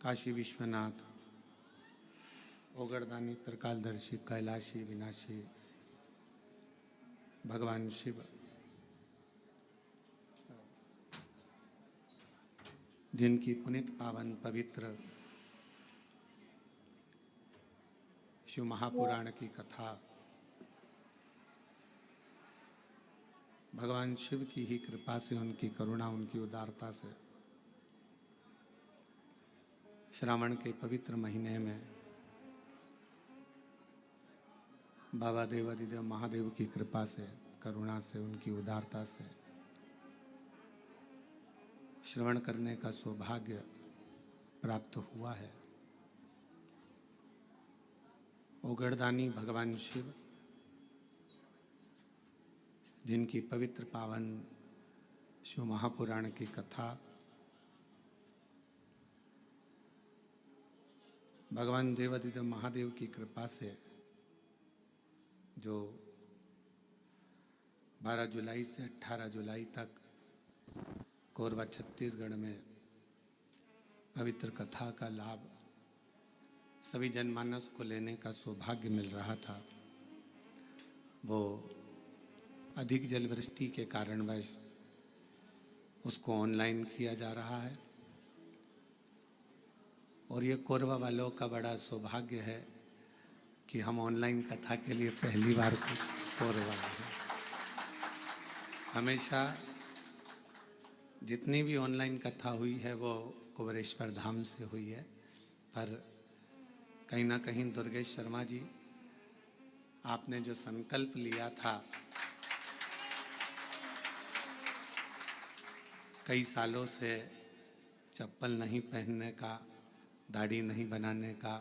काशी विश्वनाथ, ओगरदानी, त्रिकालदर्शी, कैलाशी, विनाशी भगवान शिव, जिनकी पुनित पावन पवित्र शिव महापुराण की कथा भगवान शिव की ही कृपा से, उनकी करुणा, उनकी उदारता से श्रावण के पवित्र महीने में बाबा देवादिदेव महादेव की कृपा से, करुणा से, उनकी उदारता से श्रवण करने का सौभाग्य प्राप्त हुआ है। ओगरदानी भगवान शिव, जिनकी पवित्र पावन शिव महापुराण की कथा भगवान देवादिदेव महादेव की कृपा से जो 12 जुलाई से 18 जुलाई तक कोरबा छत्तीसगढ़ में पवित्र कथा का लाभ सभी जनमानस को लेने का सौभाग्य मिल रहा था, वो अधिक जलवृष्टि के कारणवश उसको ऑनलाइन किया जा रहा है। और ये कोरबा वालों का बड़ा सौभाग्य है कि हम ऑनलाइन कथा के लिए पहली बार कोरबा हैं। हमेशा जितनी भी ऑनलाइन कथा हुई है वो कुबेरेश्वर धाम से हुई है, पर कहीं ना कहीं दुर्गेश शर्मा जी, आपने जो संकल्प लिया था कई सालों से चप्पल नहीं पहनने का, दाढ़ी नहीं बनाने का,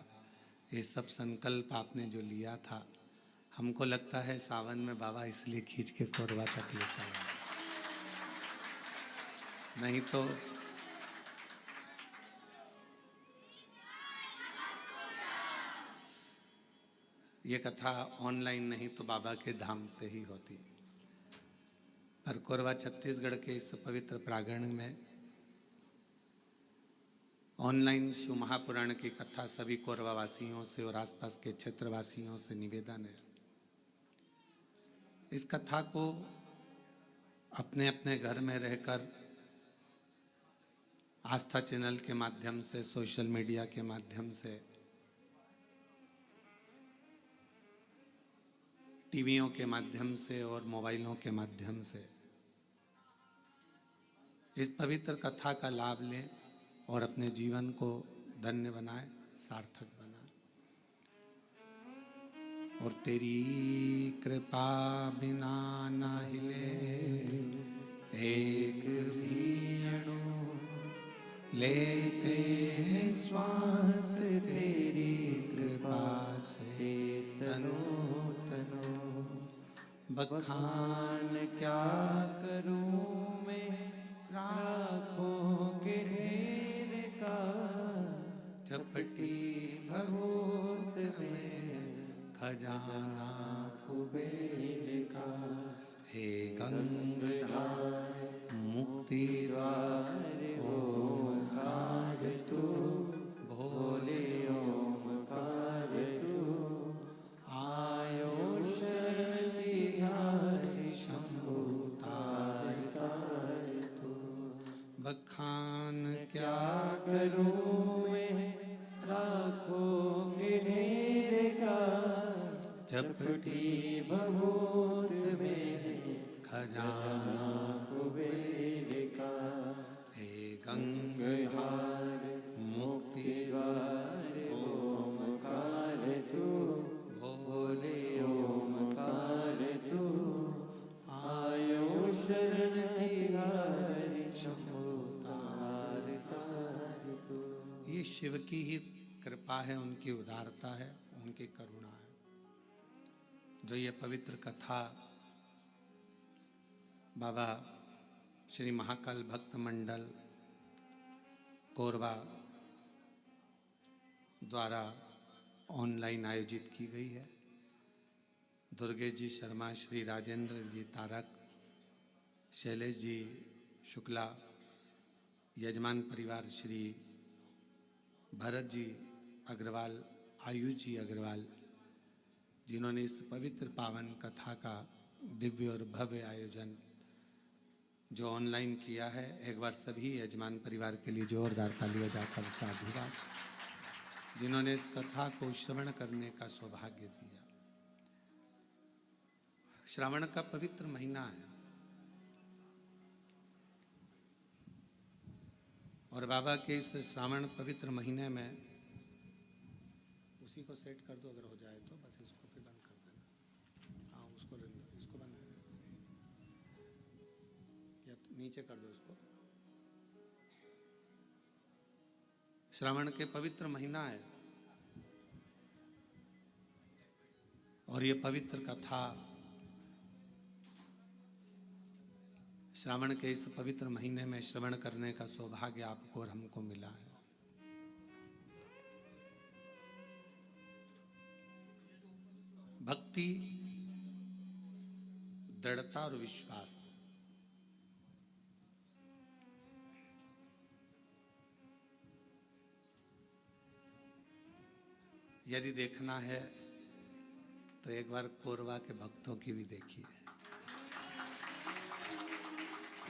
ये सब संकल्प आपने जो लिया था, हमको लगता है सावन में बाबा इसलिए खींच के कोरबा तक लेता है, नहीं तो ये कथा ऑनलाइन नहीं तो बाबा के धाम से ही होती। पर कोरबा छत्तीसगढ़ के इस पवित्र प्रांगण में ऑनलाइन शिव महापुराण की कथा सभी कोरबा वासियों से और आसपास के क्षेत्रवासियों से निवेदन है, इस कथा को अपने अपने घर में रहकर आस्था चैनल के माध्यम से, सोशल मीडिया के माध्यम से, टीवियों के माध्यम से और मोबाइलों के माध्यम से इस पवित्र कथा का लाभ लें और अपने जीवन को धन्य बनाए, सार्थक बनाए। और तेरी कृपा बिना न हिले एक भी अणु, लेते श्वास तेरी कृपा से तनु तनु। बखान क्या करूं मैं राखों के ढेर का, झपटी भगोत में खजाना कुबेर का। हे गंगाधार मुक्ति द्वार ओंकार तू, भोले ओंकार तू। आयो शरण तिहारी शंभु तार तार तू। बखान क्या करूं मैं राखों के ढेर का, झपटी भभूत में खजाना कुबेर का। हे गंगाधार मुक्ति द्वार ओंकार तू, भोले ओंकार तू। आयो शरण तिहारी शंभु तार तार तू। ये शिव की ही कृपा है, उनकी उदारता है, उनकी करुणा है, जो ये पवित्र कथा बाबा श्री महाकाल भक्त मंडल कोरबा द्वारा ऑनलाइन आयोजित की गई है। दुर्गेश जी शर्मा, श्री राजेंद्र जी तारक, शैलेश जी शुक्ला, यजमान परिवार श्री भरत जी अग्रवाल, आयुष जी अग्रवाल, जिन्होंने इस पवित्र पावन कथा का दिव्य और भव्य आयोजन जो ऑनलाइन किया है। एक बार सभी यजमान परिवार के लिए जोरदार तालियां जाकर साधुवाद, जिन्होंने इस कथा को श्रवण करने का सौभाग्य दिया। श्रावण का पवित्र महीना है और बाबा के इस श्रावण पवित्र महीने में, उसी को सेट कर दो अगर हो जाए तो, बस इसको फिर बंद कर देना। हाँ उसको इसको बंद या नीचे कर दो इसको। श्रावण के पवित्र महीना है और ये पवित्र कथा श्रावण के इस पवित्र महीने में श्रवण करने का सौभाग्य आपको और हमको मिला है। भक्ति, दृढ़ता और विश्वास, यदि देखना है तो एक बार कोरवा के भक्तों की भी देखिए।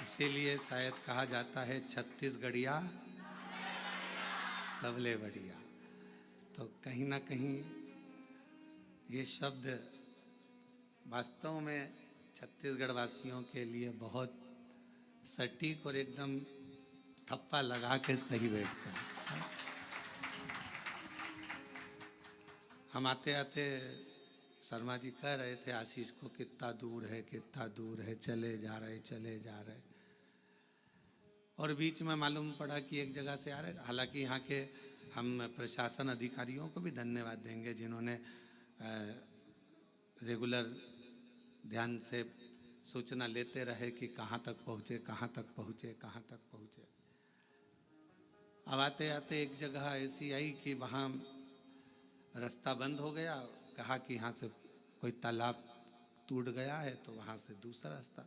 इसीलिए शायद कहा जाता है छत्तीसगढ़िया सबले बढ़िया। तो कहीं ना कहीं ये शब्द वास्तव में छत्तीसगढ़ वासियों के लिए बहुत सटीक और एकदम थप्पा लगा के सही बैठता है। हम आते आते शर्मा जी कह रहे थे आशीष को, कितना दूर है, कितना दूर है, चले जा रहे चले जा रहे। और बीच में मालूम पड़ा कि एक जगह से आ रहे। हालांकि यहाँ के हम प्रशासन अधिकारियों को भी धन्यवाद देंगे जिन्होंने रेगुलर ध्यान से सूचना लेते रहे कि कहाँ तक पहुँचे, कहाँ तक पहुँचे, कहाँ तक पहुँचे। अब आते आते एक जगह ऐसी आई कि वहाँ रास्ता बंद हो गया। कहा कि यहाँ से कोई तालाब टूट गया है तो वहाँ से दूसरा रास्ता,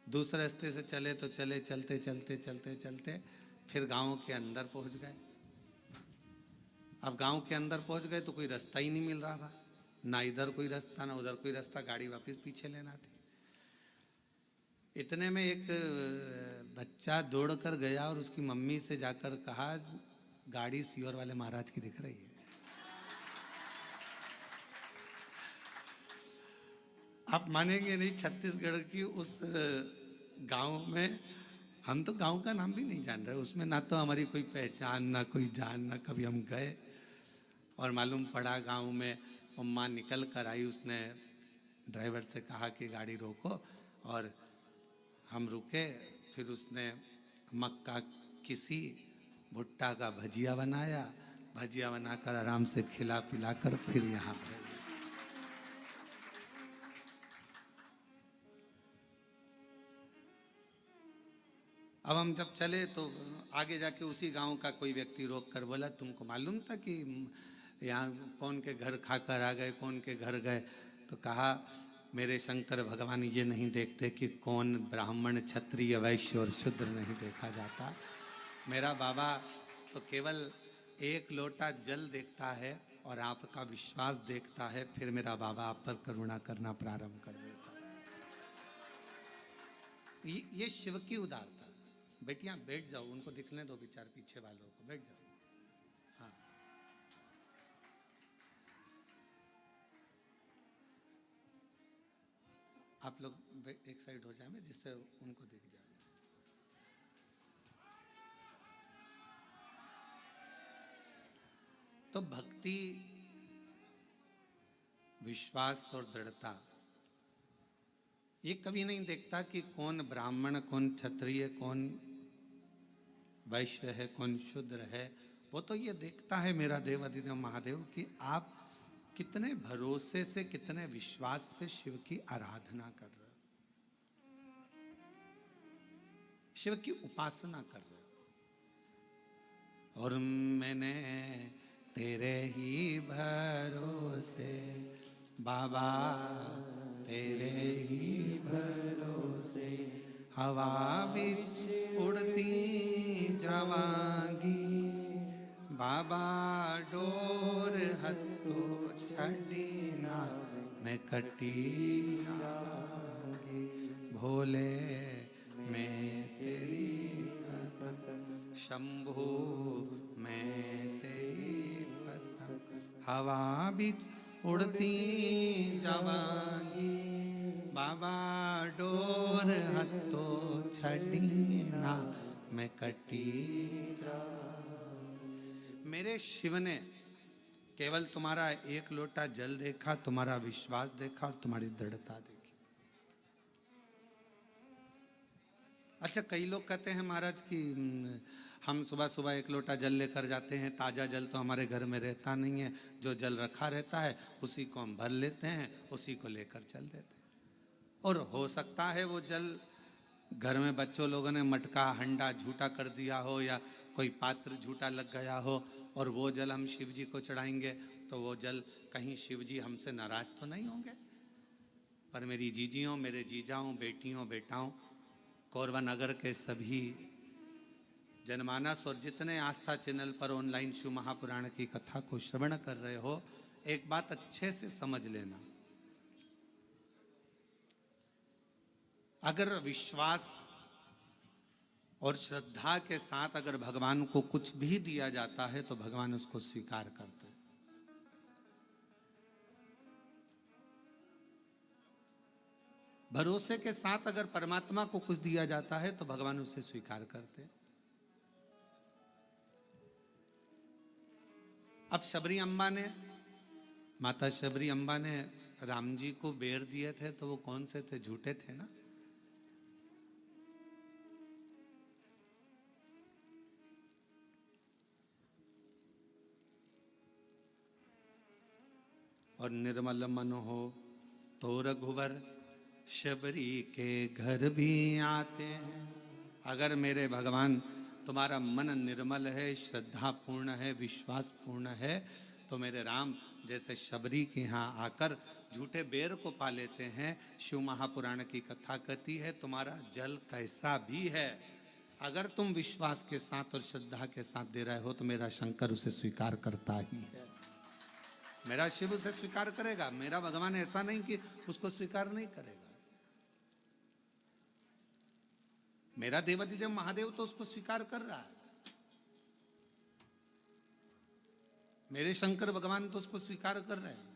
दूसरे रास्ते से चले तो चले, चलते चलते चलते चलते फिर गांव के अंदर पहुँच गए। अब गांव के अंदर पहुँच गए तो कोई रास्ता ही नहीं मिल रहा था, ना इधर कोई रास्ता ना उधर कोई रास्ता, गाड़ी वापस पीछे लेना थी। इतने में एक बच्चा दौड़ कर गया और उसकी मम्मी से जाकर कहा, गाड़ी सियोर वाले महाराज की दिख रही है। आप मानेंगे नहीं, छत्तीसगढ़ की उस गांव में, हम तो गांव का नाम भी नहीं जान रहे, उसमें ना तो हमारी कोई पहचान ना कोई जान, ना कभी हम गए। और मालूम पड़ा गांव में अम्मा निकल कर आई, उसने ड्राइवर से कहा कि गाड़ी रोको और हम रुके। फिर उसने मक्का किसी भुट्टा का भजिया बनाया, भजिया बनाकर आराम से खिला पिला कर फिर यहाँ पर। अब हम जब चले तो आगे जाके उसी गांव का कोई व्यक्ति रोक कर बोला, तुमको मालूम था कि यहाँ कौन के घर खाकर आ गए, कौन के घर गए? तो कहा, मेरे शंकर भगवान ये नहीं देखते कि कौन ब्राह्मण, क्षत्रिय, वैश्य और शूद्र नहीं देखा जाता। मेरा बाबा तो केवल एक लोटा जल देखता है और आपका विश्वास देखता है, फिर मेरा बाबा आप पर करुणा करना प्रारंभ कर देता है। ये शिव की उदारता। बेटियां बैठ जाओ, उनको दिखने दो विचार पीछे वालों को, बैठ जाओ। हाँ, आप लोग एक साइड हो जाए जिससे उनको दिख जाए। तो भक्ति, विश्वास और दृढ़ता, ये कभी नहीं देखता कि कौन ब्राह्मण, कौन क्षत्रिय, कौन वैश्य है, कौन शूद्र है। वो तो ये देखता है मेरा देव अधिदेव महादेव कि आप कितने भरोसे से, कितने विश्वास से शिव की आराधना कर रहे हो, शिव की उपासना कर रहे हो। और मैंने तेरे ही भरोसे बाबा, तेरे ही भरोसे हवा बिच उड़ती जावांगी बाबा डोर हतो छड़ी ना मैं कटी जावांगी भोले मैं तेरी पतंग शंभू मैं तेरी पतंग हवा बीच उड़ती जावांगी बाबा डोर हतो छड़ी ना मैं कटी जावांगी। मेरे शिव ने केवल तुम्हारा एक लोटा जल देखा, तुम्हारा विश्वास देखा और तुम्हारी दृढ़ता देखी। अच्छा, कई लोग कहते हैं महाराज कि हम सुबह सुबह एक लोटा जल लेकर जाते हैं, ताज़ा जल तो हमारे घर में रहता नहीं है, जो जल रखा रहता है उसी को हम भर लेते हैं, उसी को लेकर चल देते हैं। और हो सकता है वो जल घर में बच्चों लोगों ने मटका हंडा झूठा कर दिया हो या कोई पात्र झूठा लग गया हो और वो जल हम शिव जी को चढ़ाएंगे तो वो जल कहीं शिव जी हमसे नाराज तो नहीं होंगे। पर मेरी जीजियों, मेरे जीजाओं, बेटियों, बेटाओं, कोरबा नगर के सभी जनमानस और जितने आस्था चैनल पर ऑनलाइन शिव महापुराण की कथा को श्रवण कर रहे हो, एक बात अच्छे से समझ लेना। अगर विश्वास और श्रद्धा के साथ अगर भगवान को कुछ भी दिया जाता है तो भगवान उसको स्वीकार करते हैं। भरोसे के साथ अगर परमात्मा को कुछ दिया जाता है तो भगवान उसे स्वीकार करते हैं। अब शबरी अम्बा ने, माता शबरी अम्बा ने राम जी को बेर दिए थे तो वो कौन से थे? झूठे थे ना। और निर्मल मन हो तो रघुवर शबरी के घर भी आते हैं। अगर मेरे भगवान तुम्हारा मन निर्मल है, श्रद्धा पूर्ण है, विश्वास पूर्ण है तो मेरे राम जैसे शबरी के यहाँ आकर झूठे बेर को पा लेते हैं। शिव महापुराण की कथा कहती है तुम्हारा जल कैसा भी है, अगर तुम विश्वास के साथ और श्रद्धा के साथ दे रहे हो तो मेरा शंकर उसे स्वीकार करता ही है। मेरा शिव उसे स्वीकार करेगा। मेरा भगवान ऐसा नहीं कि उसको स्वीकार नहीं करेगा। मेरा देवाधिदेव महादेव तो उसको स्वीकार कर रहा है। मेरे शंकर भगवान तो उसको स्वीकार कर रहे हैं।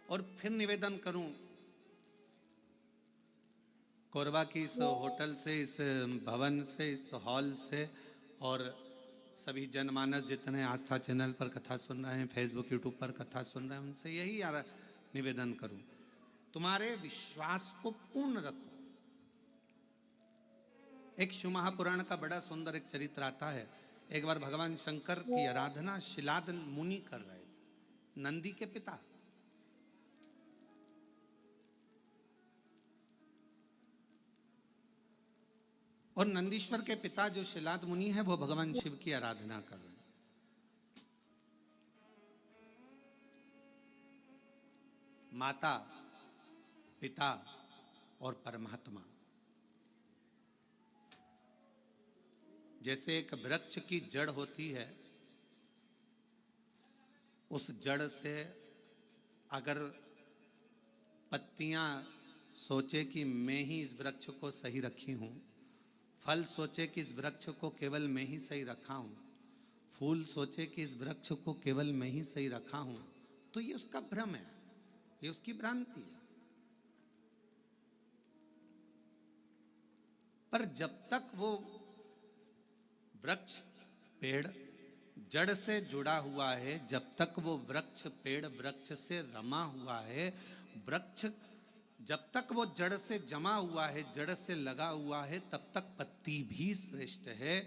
और फिर निवेदन करूं, कोरबा की इस होटल से, इस भवन से, इस हॉल से और सभी जनमानस जितने आस्था चैनल पर कथा सुन रहे हैं, फेसबुक यूट्यूब पर कथा सुन रहे हैं, उनसे यही निवेदन करूं, तुम्हारे विश्वास को पूर्ण रखो। एक शिव महापुराण का बड़ा सुंदर एक चरित्र आता है। एक बार भगवान शंकर की आराधना शिलाद मुनि कर रहे थे, नंदी के पिता। और नंदीश्वर के पिता जो शिलाद मुनि है वो भगवान शिव की आराधना कर रहे हैं। माता, पिता और परमात्मा, जैसे एक वृक्ष की जड़ होती है, उस जड़ से अगर पत्तियां सोचे कि मैं ही इस वृक्ष को सही रखी हूं, फल सोचे कि इस वृक्ष को केवल मैं ही सही रखा हूं, फूल सोचे कि इस वृक्ष को केवल मैं ही सही रखा हूं, तो ये उसका भ्रम है, ये उसकी भ्रांति है। पर जब तक वो वृक्ष पेड़ जड़ से जुड़ा हुआ है, जब तक वो वृक्ष पेड़ वृक्ष से रमा हुआ है, वृक्ष जब तक वो जड़ से जमा हुआ है, जड़ से लगा हुआ है, तब तक पत्ती भी श्रेष्ठ है।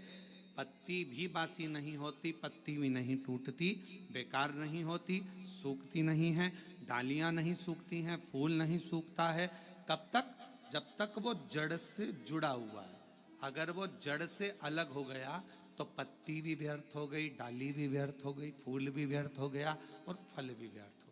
पत्ती भी बासी नहीं होती, पत्ती भी नहीं टूटती, बेकार नहीं होती, सूखती नहीं है, डालियां नहीं सूखती हैं, फूल नहीं सूखता है। कब तक? जब तक वो जड़ से जुड़ा हुआ है। अगर वो जड़ से अलग हो गया तो पत्ती भी व्यर्थ हो गई, डाली भी व्यर्थ हो गई, फूल भी व्यर्थ हो गया और फल भी व्यर्थ हो गया।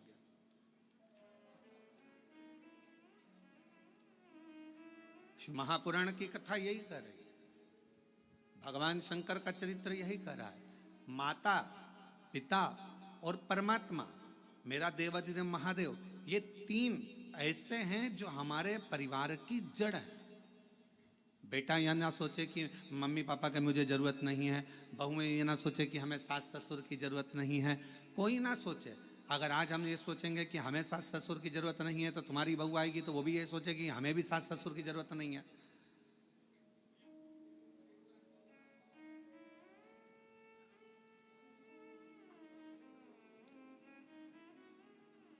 महापुराण की कथा यही कर रही है। भगवान शंकर का चरित्र यही कर रहा है। माता, पिता और परमात्मा, मेरा देवाधिदेव महादेव, ये तीन ऐसे हैं जो हमारे परिवार की जड़ है। बेटा यह ना सोचे कि मम्मी पापा की मुझे ज़रूरत नहीं है, बहू में ये ना सोचे कि हमें सास ससुर की ज़रूरत नहीं है, कोई ना सोचे। अगर आज हम ये सोचेंगे कि हमें सास ससुर की ज़रूरत नहीं है तो तुम्हारी बहू आएगी तो वो भी ये सोचेगी हमें भी सास ससुर की ज़रूरत नहीं है।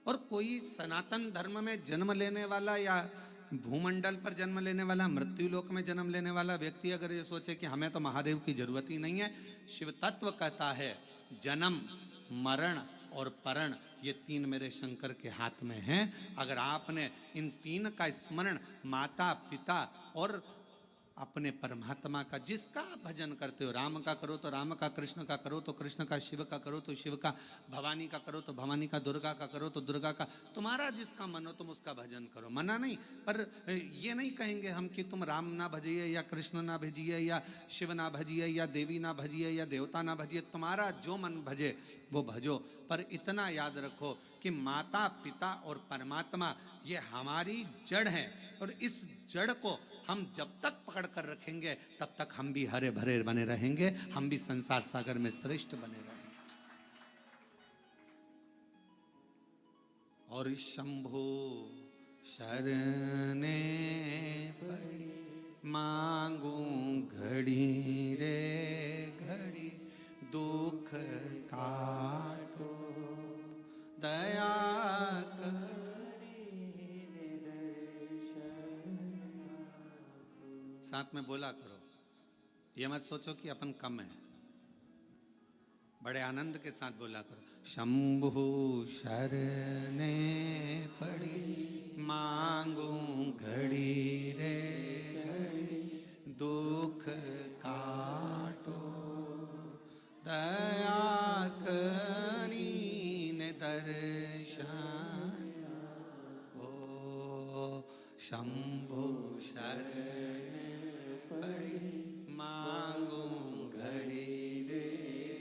और कोई सनातन धर्म में जन्म लेने वाला या भूमंडल पर जन्म लेने वाला, मृत्यु लोक में जन्म लेने वाला व्यक्ति अगर ये सोचे कि हमें तो महादेव की जरूरत ही नहीं है, शिव तत्व कहता है जन्म, मरण और परण ये तीन मेरे शंकर के हाथ में हैं। अगर आपने इन तीन का स्मरण माता, पिता और अपने परमात्मा का, जिसका आप भजन करते हो, राम का करो तो राम का, कृष्ण का करो तो कृष्ण का, शिव का करो तो शिव का, भवानी का करो तो भवानी का, दुर्गा का करो तो दुर्गा का, तुम्हारा जिसका मन हो तुम उसका भजन करो, मना नहीं। पर ये नहीं कहेंगे हम कि तुम राम ना भजिए या कृष्ण ना भजिए या शिव ना भजिए या देवी ना भजिए या देवता ना भजिए, तुम्हारा जो मन भजे वो भजो। पर इतना याद रखो कि माता, पिता और परमात्मा ये हमारी जड़ है, और इस जड़ को हम जब तक पकड़ कर रखेंगे तब तक हम भी हरे भरे बने रहेंगे, हम भी संसार सागर में श्रेष्ठ बने रहेंगे। और शंभो शरणे पड़ी मांगू घड़ी रे घड़ी, दुख काटो दया साथ में बोला करो। ये मत सोचो कि अपन कम है, बड़े आनंद के साथ बोला करो। शंभु शरणे पड़ी मांगू घड़ी रे घड़ी, दुख काटो दया करीन दर्शन हो। शंभु शरण पड़ी मांगू घड़ी रे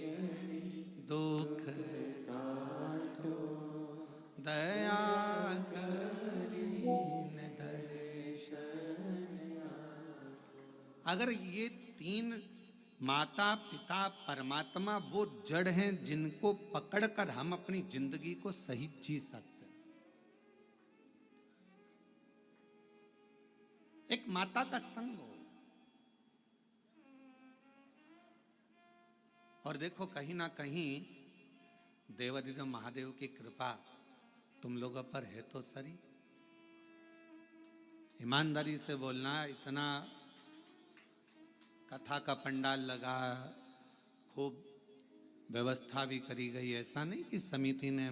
घड़ी, दुख काटो दया करीन दर्शन। अगर ये तीन माता, पिता, परमात्मा वो जड़ हैं जिनको पकड़कर हम अपनी जिंदगी को सही जी सकते। एक माता का संग हो, और देखो कहीं ना कहीं देवाधिदेव महादेव की कृपा तुम लोगों पर है तो सरी। ईमानदारी से बोलना, इतना कथा का पंडाल लगा, खूब व्यवस्था भी करी गई, ऐसा नहीं कि समिति ने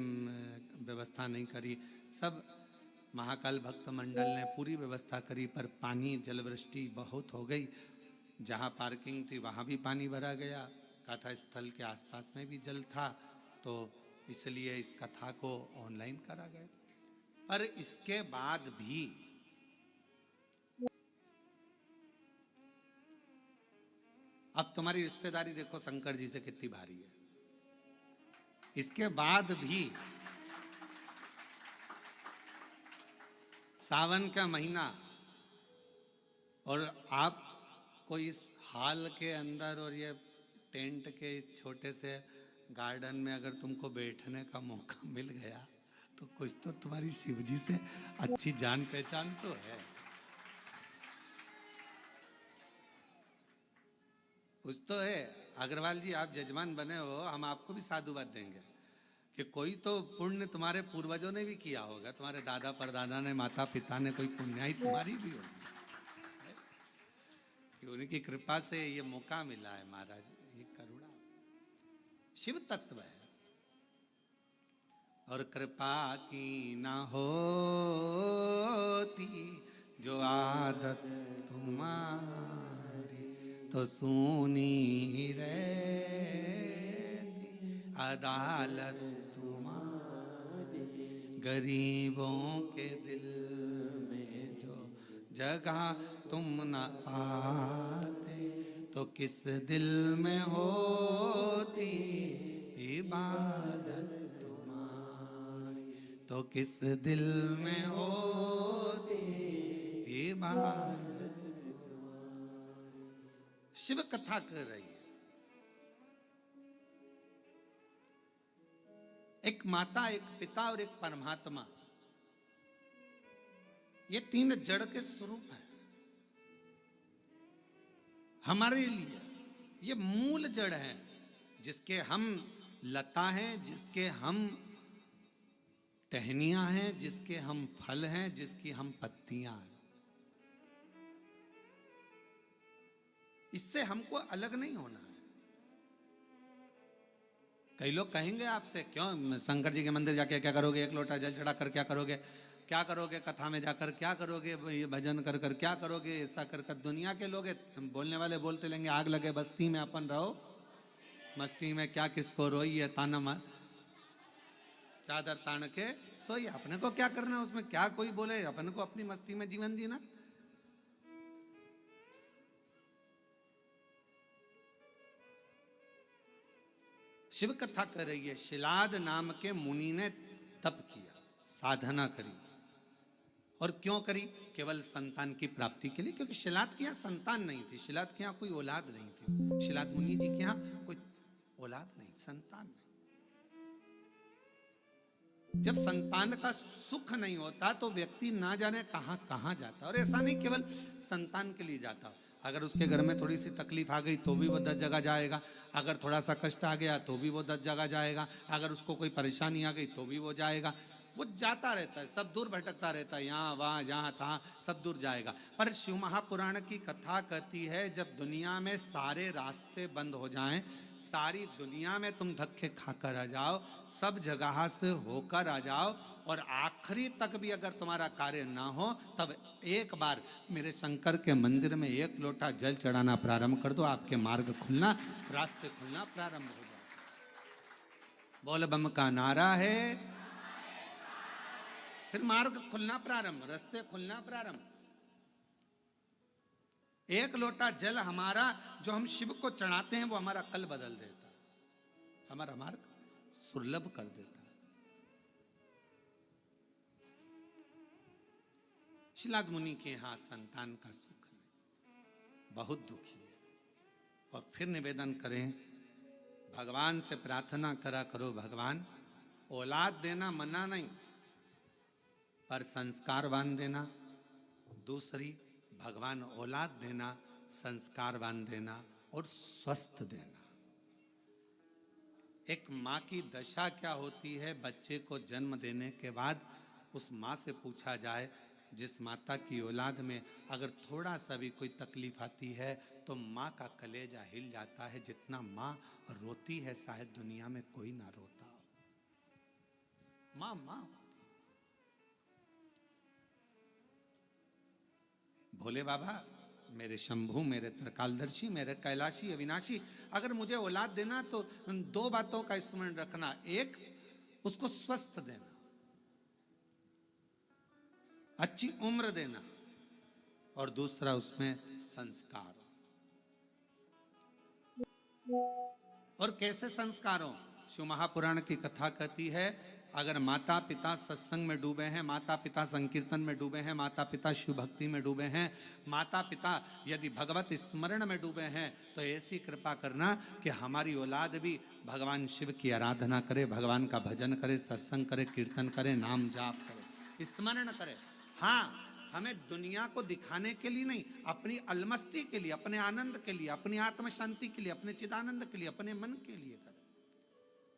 व्यवस्था नहीं करी, सब महाकाल भक्त मंडल ने पूरी व्यवस्था करी। पर पानी जलवृष्टि बहुत हो गई, जहाँ पार्किंग थी वहाँ भी पानी भरा गया, कथा स्थल के आसपास में भी जल था, तो इसलिए इस कथा को ऑनलाइन करा गया। पर इसके बाद भी अब तुम्हारी रिश्तेदारी देखो शंकर जी से कितनी भारी है, इसके बाद भी सावन का महीना और आपको इस हॉल के अंदर और ये टेंट के छोटे से गार्डन में अगर तुमको बैठने का मौका मिल गया तो कुछ तो तुम्हारी शिव जी से अच्छी जान पहचान तो है, कुछ तो है। अग्रवाल जी आप जजमान बने हो, हम आपको भी साधुवाद देंगे कि कोई तो पुण्य तुम्हारे पूर्वजों ने भी किया होगा, तुम्हारे दादा परदादा ने, माता पिता ने, कोई पुण्याई तुम्हारी भी होगी कि उनकी कृपा से ये मौका मिला है। महाराज ये करुणा शिव तत्व है। और कृपा की ना होती जो आदत तुम्हारी, तो सुनी रहती अदालत तुम्हारी। गरीबों के दिल में जो जगह तुम न पाते, तो किस दिल में होती इबादत तुम्हारी, तो किस दिल में होती इबादत। शिव कथा कर रही है। एक माता, एक पिता और एक परमात्मा, ये तीन जड़ के स्वरूप है हमारे लिए। ये मूल जड़ है जिसके हम लता हैं, जिसके हम टहनियां हैं, जिसके हम फल हैं, जिसकी हम पत्तियां हैं। इससे हमको अलग नहीं होना है। कई लोग कहेंगे आपसे, क्यों शंकर जी के मंदिर जाके क्या करोगे, एक लोटा जल चढ़ा कर क्या करोगे, क्या करोगे कथा में जाकर, क्या करोगे ये भजन कर कर, क्या करोगे ऐसा कर कर। दुनिया के लोग बोलने वाले बोलते लेंगे, आग लगे बस्ती में अपन रहो मस्ती में, क्या किसको रोई है ताना मार, चादर तान के सोई। अपने को क्या करना है उसमें, क्या कोई बोले, अपने को अपनी मस्ती में जीवन जीना। शिव कथा कर रही है। शिलाद नाम के मुनि ने तप किया, साधना करी। और क्यों करी? केवल संतान की प्राप्ति के लिए, क्योंकि शिलाद के यहाँ संतान नहीं थी, शिलाद के यहाँ कोई औलाद नहीं थी, शिलाद मुनि जी के यहाँ कोई औलाद नहीं, संतान नहीं। जब संतान का सुख नहीं होता तो व्यक्ति ना जाने कहां कहां जाता। और ऐसा नहीं केवल संतान के लिए जाता, अगर उसके घर में थोड़ी सी तकलीफ आ गई तो भी वो 10 जगह जाएगा, अगर थोड़ा सा कष्ट आ गया तो भी वो 10 जगह जाएगा, अगर उसको कोई परेशानी आ गई तो भी वो जाएगा। वो जाता रहता है, सब दूर भटकता रहता है, यहाँ वहाँ जहाँ तहाँ सब दूर जाएगा। पर शिव महापुराण की कथा कहती है, जब दुनिया में सारे रास्ते बंद हो जाएं, सारी दुनिया में तुम धक्के खाकर आ जाओ, सब जगह से होकर आ जाओ, और आखिरी तक भी अगर तुम्हारा कार्य ना हो, तब एक बार मेरे शंकर के मंदिर में एक लोटा जल चढ़ाना प्रारंभ कर दो, आपके मार्ग खुलना, रास्ते खुलना प्रारंभ हो जाए। बोल बम का नारा है, फिर मार्ग खुलना प्रारंभ, रास्ते खुलना प्रारंभ। एक लोटा जल हमारा जो हम शिव को चढ़ाते हैं, वो हमारा कल बदल देता है, हमारा मार्ग सुलभ कर देता है। शिलाद मुनि के यहां संतान का सुख नहीं, बहुत दुखी है। और फिर निवेदन करें, भगवान से प्रार्थना करा करो, भगवान औलाद देना मना नहीं, पर संस्कारवान देना। दूसरी, भगवान औलाद देना, संस्कारवान देना और स्वस्थ देना। एक माँ की दशा क्या होती है, बच्चे को जन्म देने के बाद उस माँ से पूछा जाए, जिस माता की औलाद में अगर थोड़ा सा भी कोई तकलीफ आती है तो माँ का कलेजा हिल जाता है। जितना माँ रोती है शायद दुनिया में कोई ना रोता हो। माँ माँ भोले बाबा, मेरे शंभू, मेरे त्रिकालदर्शी, मेरे कैलाशी अविनाशी, अगर मुझे औलाद देना तो 2 बातों का स्मरण रखना। एक, उसको स्वस्थ देना, अच्छी उम्र देना, और दूसरा उसमें संस्कार। और कैसे संस्कार हो? शिव महापुराण की कथा कहती है, अगर माता पिता सत्संग में डूबे हैं, माता पिता संकीर्तन में डूबे हैं, माता पिता शिव भक्ति में डूबे हैं, माता पिता यदि भगवत स्मरण में डूबे हैं, तो ऐसी कृपा करना कि हमारी औलाद भी भगवान शिव की आराधना करे, भगवान का भजन करे, सत्संग करे, कीर्तन करे, नाम जाप करे, स्मरण करे। हाँ, हमें दुनिया को दिखाने के लिए नहीं, अपनी अलमस्ती के लिए, अपने आनंद के लिए, अपनी आत्म शांति के लिए, अपने चिदानंद के लिए, अपने मन के लिए करें।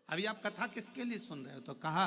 अभी आप कथा किसके लिए सुन रहे हो? तो कहा,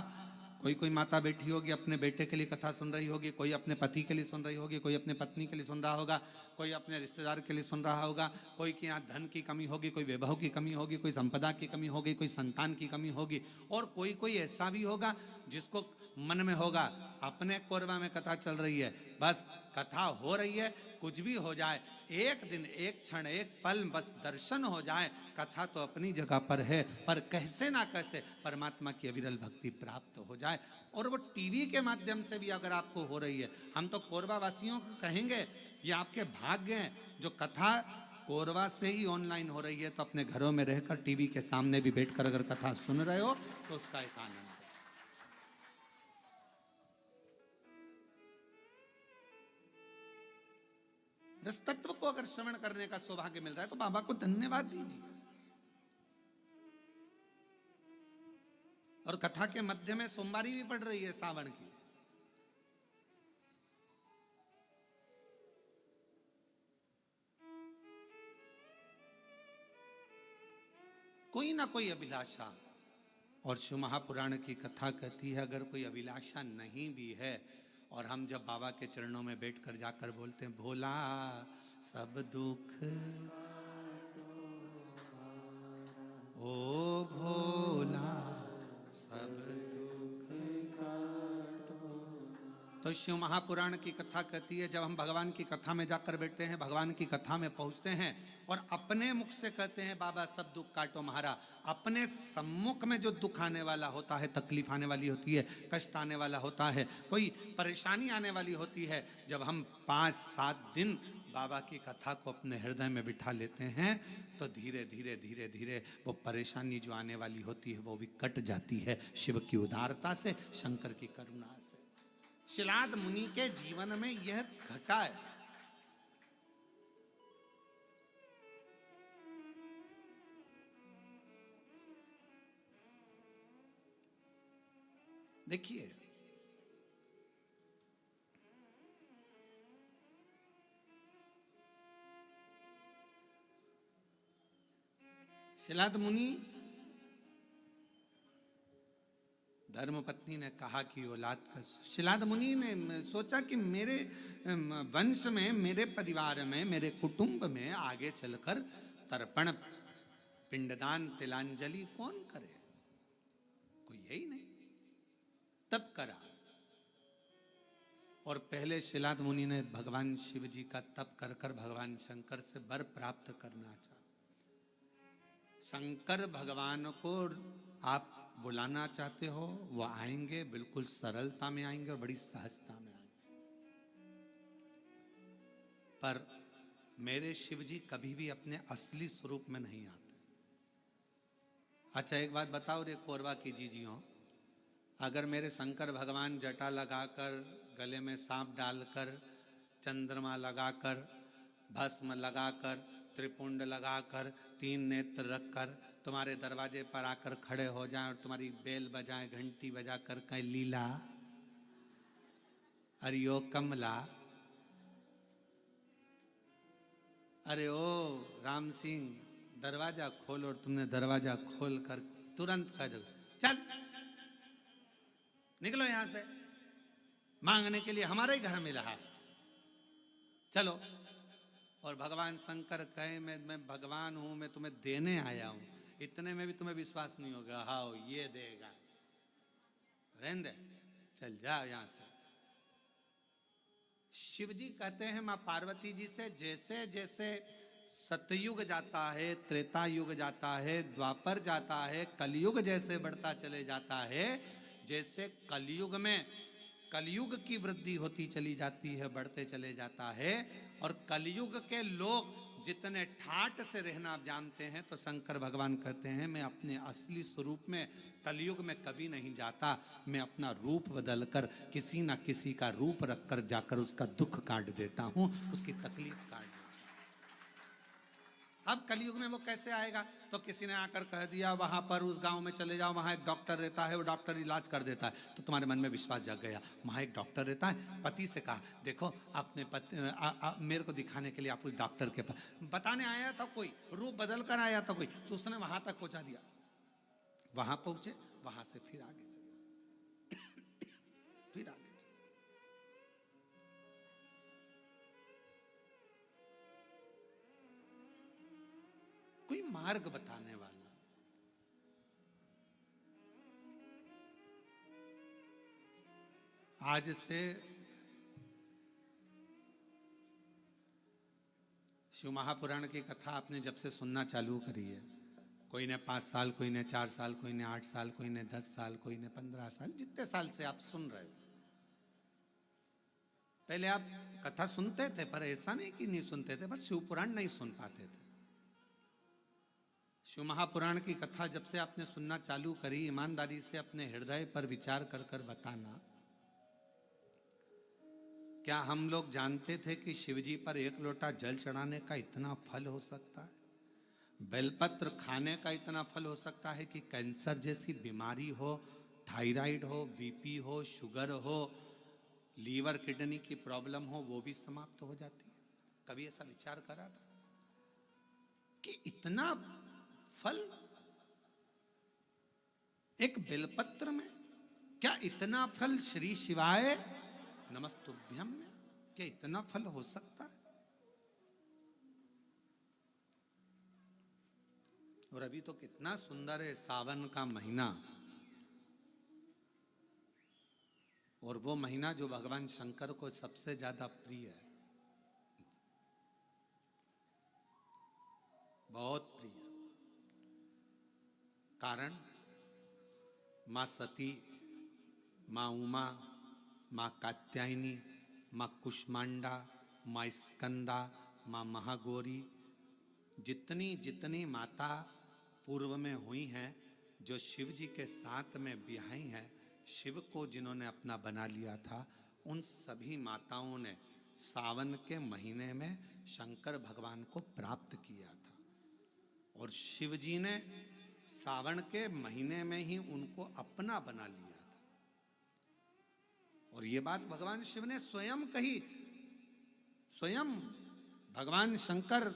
कोई माता बैठी होगी अपने बेटे के लिए कथा सुन रही होगी, कोई अपने पति के लिए सुन रही होगी, कोई अपने पत्नी के लिए सुन रहा होगा, कोई अपने रिश्तेदार के लिए सुन रहा होगा, कोई के यहाँ धन की कमी होगी, कोई वैभव की कमी होगी, कोई संपदा की कमी होगी, कोई संतान की कमी होगी, और कोई ऐसा भी होगा जिसको मन में होगा अपने कोरबा में कथा चल रही है, बस कथा हो रही है, कुछ भी हो जाए, एक दिन, एक क्षण, एक पल बस दर्शन हो जाए, कथा तो अपनी जगह पर है, पर कैसे ना कैसे परमात्मा की अविरल भक्ति प्राप्त हो जाए। और वो टीवी के माध्यम से भी अगर आपको हो रही है, हम तो कोरबा वासियों को कहेंगे, ये आपके भाग्य हैं जो कथा कोरवा से ही ऑनलाइन हो रही है, तो अपने घरों में रहकर टीवी के सामने भी बैठकर अगर कथा सुन रहे हो तो उसका एक आनंद है। रस तत्व को अगर श्रवण करने का सौभाग्य मिल रहा है तो बाबा को धन्यवाद दीजिए। और कथा के मध्य में सोमवारी भी पड़ रही है सावन की। कोई ना कोई अभिलाषा, और शिव महापुराण की कथा कहती है अगर कोई अभिलाषा नहीं भी है और हम जब बाबा के चरणों में बैठकर जाकर बोलते हैं भोला सब दुख ओ भोला सब दुख तो शिव महापुराण की कथा कहती है जब हम भगवान की कथा में जाकर बैठते हैं, भगवान की कथा में पहुंचते हैं और अपने मुख से कहते हैं बाबा सब दुख काटो महारा, अपने सम्मुख में जो दुख आने वाला होता है, तकलीफ आने वाली होती है, कष्ट आने वाला होता है, कोई परेशानी आने वाली होती है, जब हम 5-7 दिन बाबा की कथा को अपने हृदय में बिठा लेते हैं तो धीरे धीरे धीरे धीरे वो परेशानी जो आने वाली होती है वो भी कट जाती है शिव की उदारता से, शंकर की करुणा से। शिलाद मुनि के जीवन में यह घटा है। देखिए शिलाद मुनि धर्मपत्नी ने कहा कि औलाद का, शिलाद मुनि ने सोचा कि मेरे वंश में, मेरे परिवार में, मेरे कुटुंब में आगे चलकर तर्पण, पिंडदान, तिलांजलि कौन करे, कोई यही नहीं। तब करा और पहले शिलाद मुनि ने भगवान शिव जी का तप कर कर भगवान शंकर से वर प्राप्त करना चाहा। शंकर भगवान को आप बुलाना चाहते हो वो आएंगे, बिल्कुल सरलता में आएंगे और बड़ी सहजता में आएंगे। पर मेरे शिव जी कभी भी अपने असली स्वरूप में नहीं आते। अच्छा एक बात बताओ रे कोरवा की जीजियों, अगर मेरे शंकर भगवान जटा लगाकर, गले में सांप डालकर, चंद्रमा लगाकर, भस्म लगाकर, त्रिपुंड लगाकर, 3 नेत्र रखकर तुम्हारे दरवाजे पर आकर खड़े हो जाएं और तुम्हारी बेल बजाएं, घंटी बजाकर कहें लीला अरे ओ कमला, अरे ओ राम सिंह दरवाजा खोल, और तुमने दरवाजा खोल कर तुरंत कह दो चल निकलो यहां से, मांगने के लिए हमारे घर में रहा, चलो। और भगवान शंकर कहे मैं भगवान हूं, मैं तुम्हें देने आया हूं, इतने में भी तुम्हें विश्वास नहीं होगा, हाँ ये देगा, रहने दे, चल जा यहां से। शिव जी कहते हैं मां पार्वती जी से जैसे जैसे सतयुग जाता है, त्रेता युग जाता है, द्वापर जाता है, कलयुग जैसे बढ़ता चले जाता है, जैसे कलयुग में कलयुग की वृद्धि होती चली जाती है, बढ़ते चले जाता है, और कलयुग के लोग जितने ठाट से रहना आप जानते हैं, तो शंकर भगवान कहते हैं मैं अपने असली स्वरूप में कलयुग में कभी नहीं जाता, मैं अपना रूप बदलकर किसी ना किसी का रूप रखकर जाकर उसका दुख काट देता हूं, उसकी तकलीफ काट देता हूं। अब कलयुग में वो कैसे आएगा, तो किसी ने आकर कह दिया वहां पर उस गांव में चले जाओ, वहां एक डॉक्टर रहता है, वो डॉक्टर इलाज कर देता है, तो तुम्हारे मन में विश्वास जाग गया, वहां एक डॉक्टर रहता है। पति से कहा देखो अपने पति मेरे को दिखाने के लिए आप उस डॉक्टर के पास, बताने आया था कोई, रूप बदल कर आया था कोई, तो उसने वहां तक पहुंचा दिया, वहां पहुंचे, वहां से फिर आगे फिर आगे। कोई मार्ग बताने वाला, आज से शिव महापुराण की कथा आपने जब से सुनना चालू करी है, कोई ने 5 साल, कोई ने 4 साल, कोई ने 8 साल, कोई ने 10 साल, कोई ने 15 साल, जितने साल से आप सुन रहे हो, पहले आप कथा सुनते थे, पर ऐसा नहीं कि नहीं सुनते थे, पर शिव पुराण नहीं सुन पाते थे। शिव महापुराण की कथा जब से आपने सुनना चालू करी, ईमानदारी से अपने हृदय पर विचार कर कर बताना, क्या हम लोग जानते थे कि शिवजी पर एक लोटा जल चढ़ाने का इतना फल हो सकता है? बेलपत्र खाने का इतना फल हो सकता है कि कैंसर जैसी बीमारी हो, थायराइड हो, बीपी हो, शुगर हो, लीवर किडनी की प्रॉब्लम हो, वो भी समाप्त हो जाती है? कभी ऐसा विचार करा था कि इतना फल एक बेलपत्र में? क्या इतना फल श्री शिवाय नमस्तुभ्यम में, क्या इतना फल हो सकता है? और अभी तो कितना सुंदर है सावन का महीना, और वो महीना जो भगवान शंकर को सबसे ज्यादा प्रिय है, बहुत प्रिय। कारण मां सती, मां उमा, मां कात्यायनी, मां कुष्मांडा, मां स्कंदा, मां महागौरी, जितनी जितनी माता पूर्व में हुई हैं, जो शिव जी के साथ में ब्याही हैं, शिव को जिन्होंने अपना बना लिया था, उन सभी माताओं ने सावन के महीने में शंकर भगवान को प्राप्त किया था। और शिव जी ने सावन के महीने में ही उनको अपना बना लिया था। और ये बात भगवान शिव ने स्वयं कही। स्वयं भगवान शंकर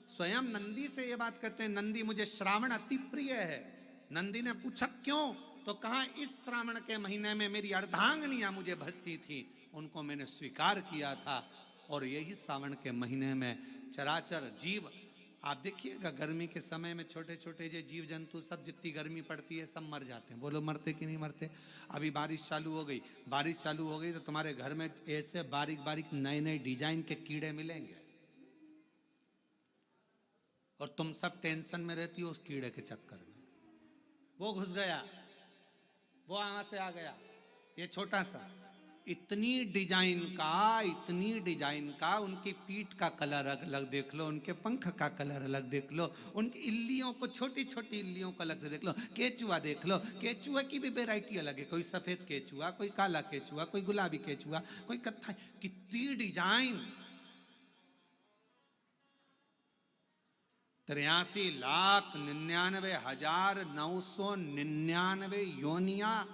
स्वयं नंदी से ये बात कहते हैं, नंदी मुझे श्रावण अति प्रिय है। नंदी ने पूछा क्यों? तो कहा इस श्रावण के महीने में मेरी अर्धांगनियां मुझे भजती थी, उनको मैंने स्वीकार किया था। और यही सावन के महीने में चराचर जीव, आप देखिएगा गर्मी के समय में छोटे छोटे जो जीव जंतु सब, जितनी गर्मी पड़ती है सब मर जाते हैं। बोलो मरते कि नहीं मरते? अभी बारिश चालू हो गई, बारिश चालू हो गई तो तुम्हारे घर में ऐसे बारीक बारीक नए नए डिजाइन के कीड़े मिलेंगे, और तुम सब टेंशन में रहती हो उस कीड़े के चक्कर में। वो घुस गया, वो वहां से आ गया, ये छोटा सा। इतनी डिजाइन का, उनकी पीठ का कलर अलग देख लो, उनके पंख का कलर अलग देख लो, उनकी इल्लियों को, छोटी छोटी इल्लियों को अलग से देख लो। केचुआ देख लो, केचुआ की भी वेराइटी अलग है, कोई सफेद केचुआ, कोई काला केचुआ, कोई गुलाबी केचुआ, कोई कत्था। कितनी डिजाइन! 83,99,999 योनिया,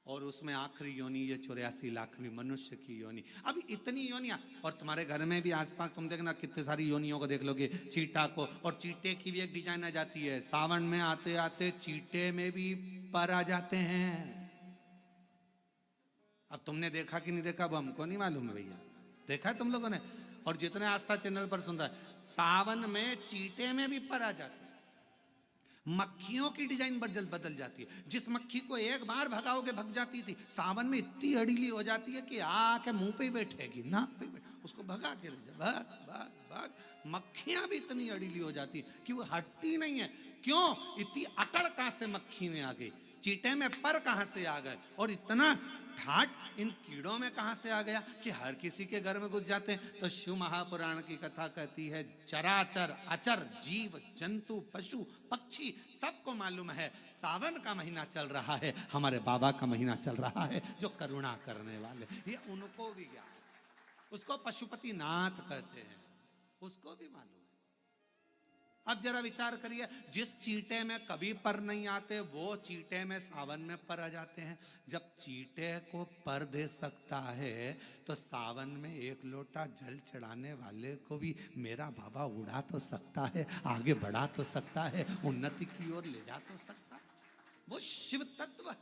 और उसमें आखिरी योनि ये 84,00,000वीं मनुष्य की योनि। अब इतनी योनियां, और तुम्हारे घर में भी आसपास तुम देखना कितनी सारी योनियों को देख लोगे, चीटा को। और चीटे की भी एक डिजाइन आ जाती है, सावन में आते आते चीटे में भी पर आ जाते हैं। अब तुमने देखा कि नहीं देखा वो हमको नहीं मालूम है भैया, देखा है तुम लोगों ने? और जितने आस्था चैनल पर सुन रहा है, सावन में चीटे में भी पर आ जाते हैं। मक्खियों की डिजाइन बदल जाती है। जिस मक्खी को एक बार भगाओगे भग जाती थी, सावन में इतनी अड़ीली हो जाती है कि आके मुंह पे बैठेगी, नाक पे बैठे, उसको भगा के ले जा, भाग भाग भाग। मक्खियां भी इतनी अड़ीली हो जाती है कि वो हटती नहीं है। क्यों? इतनी अकड़ कहां से मक्खी में आ गई, चीटे में पर कहां से आ गए, और इतना ठाट इन कीड़ों में कहां से आ गया कि हर किसी के घर में घुस जाते हैं। तो शिव महापुराण की कथा कहती है, चराचर अचर जीव जंतु पशु पक्षी सबको मालूम है सावन का महीना चल रहा है, हमारे बाबा का महीना चल रहा है जो करुणा करने वाले। ये उनको भी ज्ञान है, उसको पशुपति नाथ कहते हैं, उसको भी मालूम है। अब जरा विचार करिए, जिस चीटे में कभी पर नहीं आते, वो चीटे में सावन में पर आ जाते हैं। जब चीटे को पर दे सकता है, तो सावन में एक लोटा जल चढ़ाने वाले को भी मेरा बाबा उड़ा तो सकता है, आगे बढ़ा तो सकता है, उन्नति की ओर ले जा तो सकता है। वो शिव तत्व है।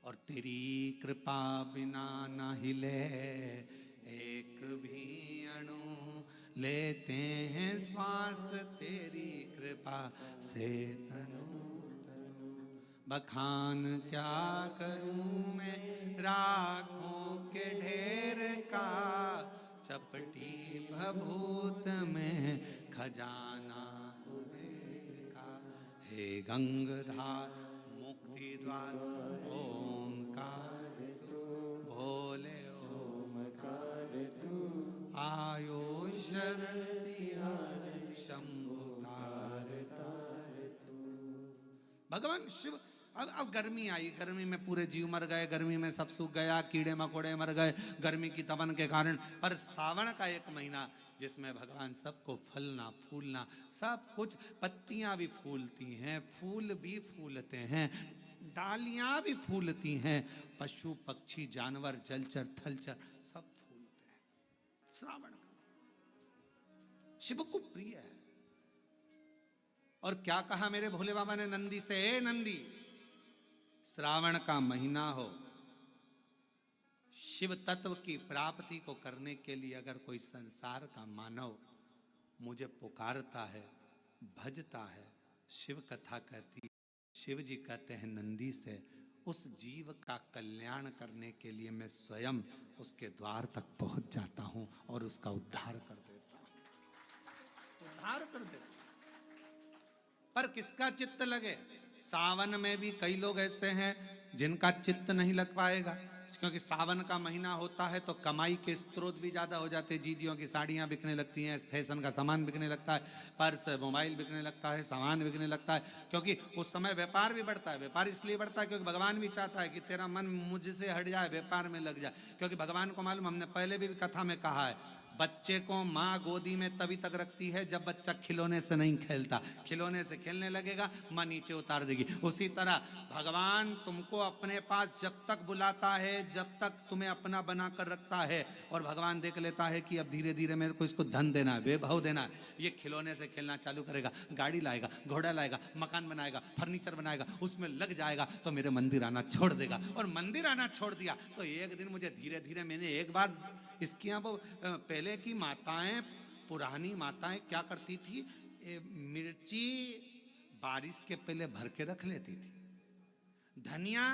और तेरी कृपा बिना न हिले एक भी अणु, लेते हैं श्वास तेरी कृपा से तनु तनु। बखान क्या करूं मैं राखों के ढेर का, चपटी भभूत में खजाना कुबेर का। हे गंगाधार मुक्ति द्वार ओंकार शरण तिहारे शंभु तार तार तू। भगवान शिव, अब गर्मी आई, गर्मी में पूरे जीव मर गए, गर्मी में सब सूख गया, कीड़े मकोड़े मर गए गर्मी की तपन के कारण। पर सावन का एक महीना जिसमें भगवान सबको फलना फूलना सब कुछ, पत्तियां भी फूलती हैं, फूल भी फूलते हैं, डालियां भी फूलती हैं, पशु पक्षी जानवर जलचर थलचर सब फूलते हैं। श्रावण का शिव को प्रिय है। और क्या कहा मेरे भोले बाबा ने नंदी से, ए नंदी, श्रावण का महीना हो, शिव तत्व की प्राप्ति को करने के लिए अगर कोई संसार का मानव मुझे पुकारता है, भजता है, शिव कथा कहती है, शिव जी कहते हैं नंदी से, उस जीव का कल्याण करने के लिए मैं स्वयं उसके द्वार तक पहुंच जाता हूं और उसका उद्धार कर देता हूं, उद्धार कर देता हूं। पर किसका चित्त लगे? सावन में भी कई लोग ऐसे हैं जिनका चित्त नहीं लग पाएगा, क्योंकि सावन का महीना होता है तो कमाई के स्रोत भी ज़्यादा हो जाते हैं। जीजियों की साड़ियाँ बिकने लगती हैं, फैशन का सामान बिकने लगता है, पर्स मोबाइल बिकने लगता है, सामान बिकने लगता है, क्योंकि उस समय व्यापार भी बढ़ता है। व्यापार इसलिए बढ़ता है क्योंकि भगवान भी चाहता है कि तेरा मन मुझसे हट जाए, व्यापार में लग जाए। क्योंकि भगवान को मालूम, हमने पहले भी कथा में कहा है, बच्चे को माँ गोदी में तभी तक रखती है जब बच्चा खिलौने से नहीं खेलता, खिलौने से खेलने लगेगा माँ नीचे उतार देगी। उसी तरह भगवान तुमको अपने पास जब तक बुलाता है, जब तक तुम्हें अपना बना कर रखता है, और भगवान देख लेता है कि अब धीरे धीरे मेरे को इसको धन देना है, वैभव देना है, ये खिलौने से खेलना चालू करेगा, गाड़ी लाएगा, घोड़ा लाएगा, मकान बनाएगा, फर्नीचर बनाएगा, उसमें लग जाएगा तो मेरे मंदिर आना छोड़ देगा। और मंदिर आना छोड़ दिया तो एक दिन मुझे धीरे धीरे, मैंने एक बार इसकी यहाँ पहले की माताएं, पुरानी माताएं क्या करती थी, मिर्ची बारिश के पहले भर के रख लेती थी, धनिया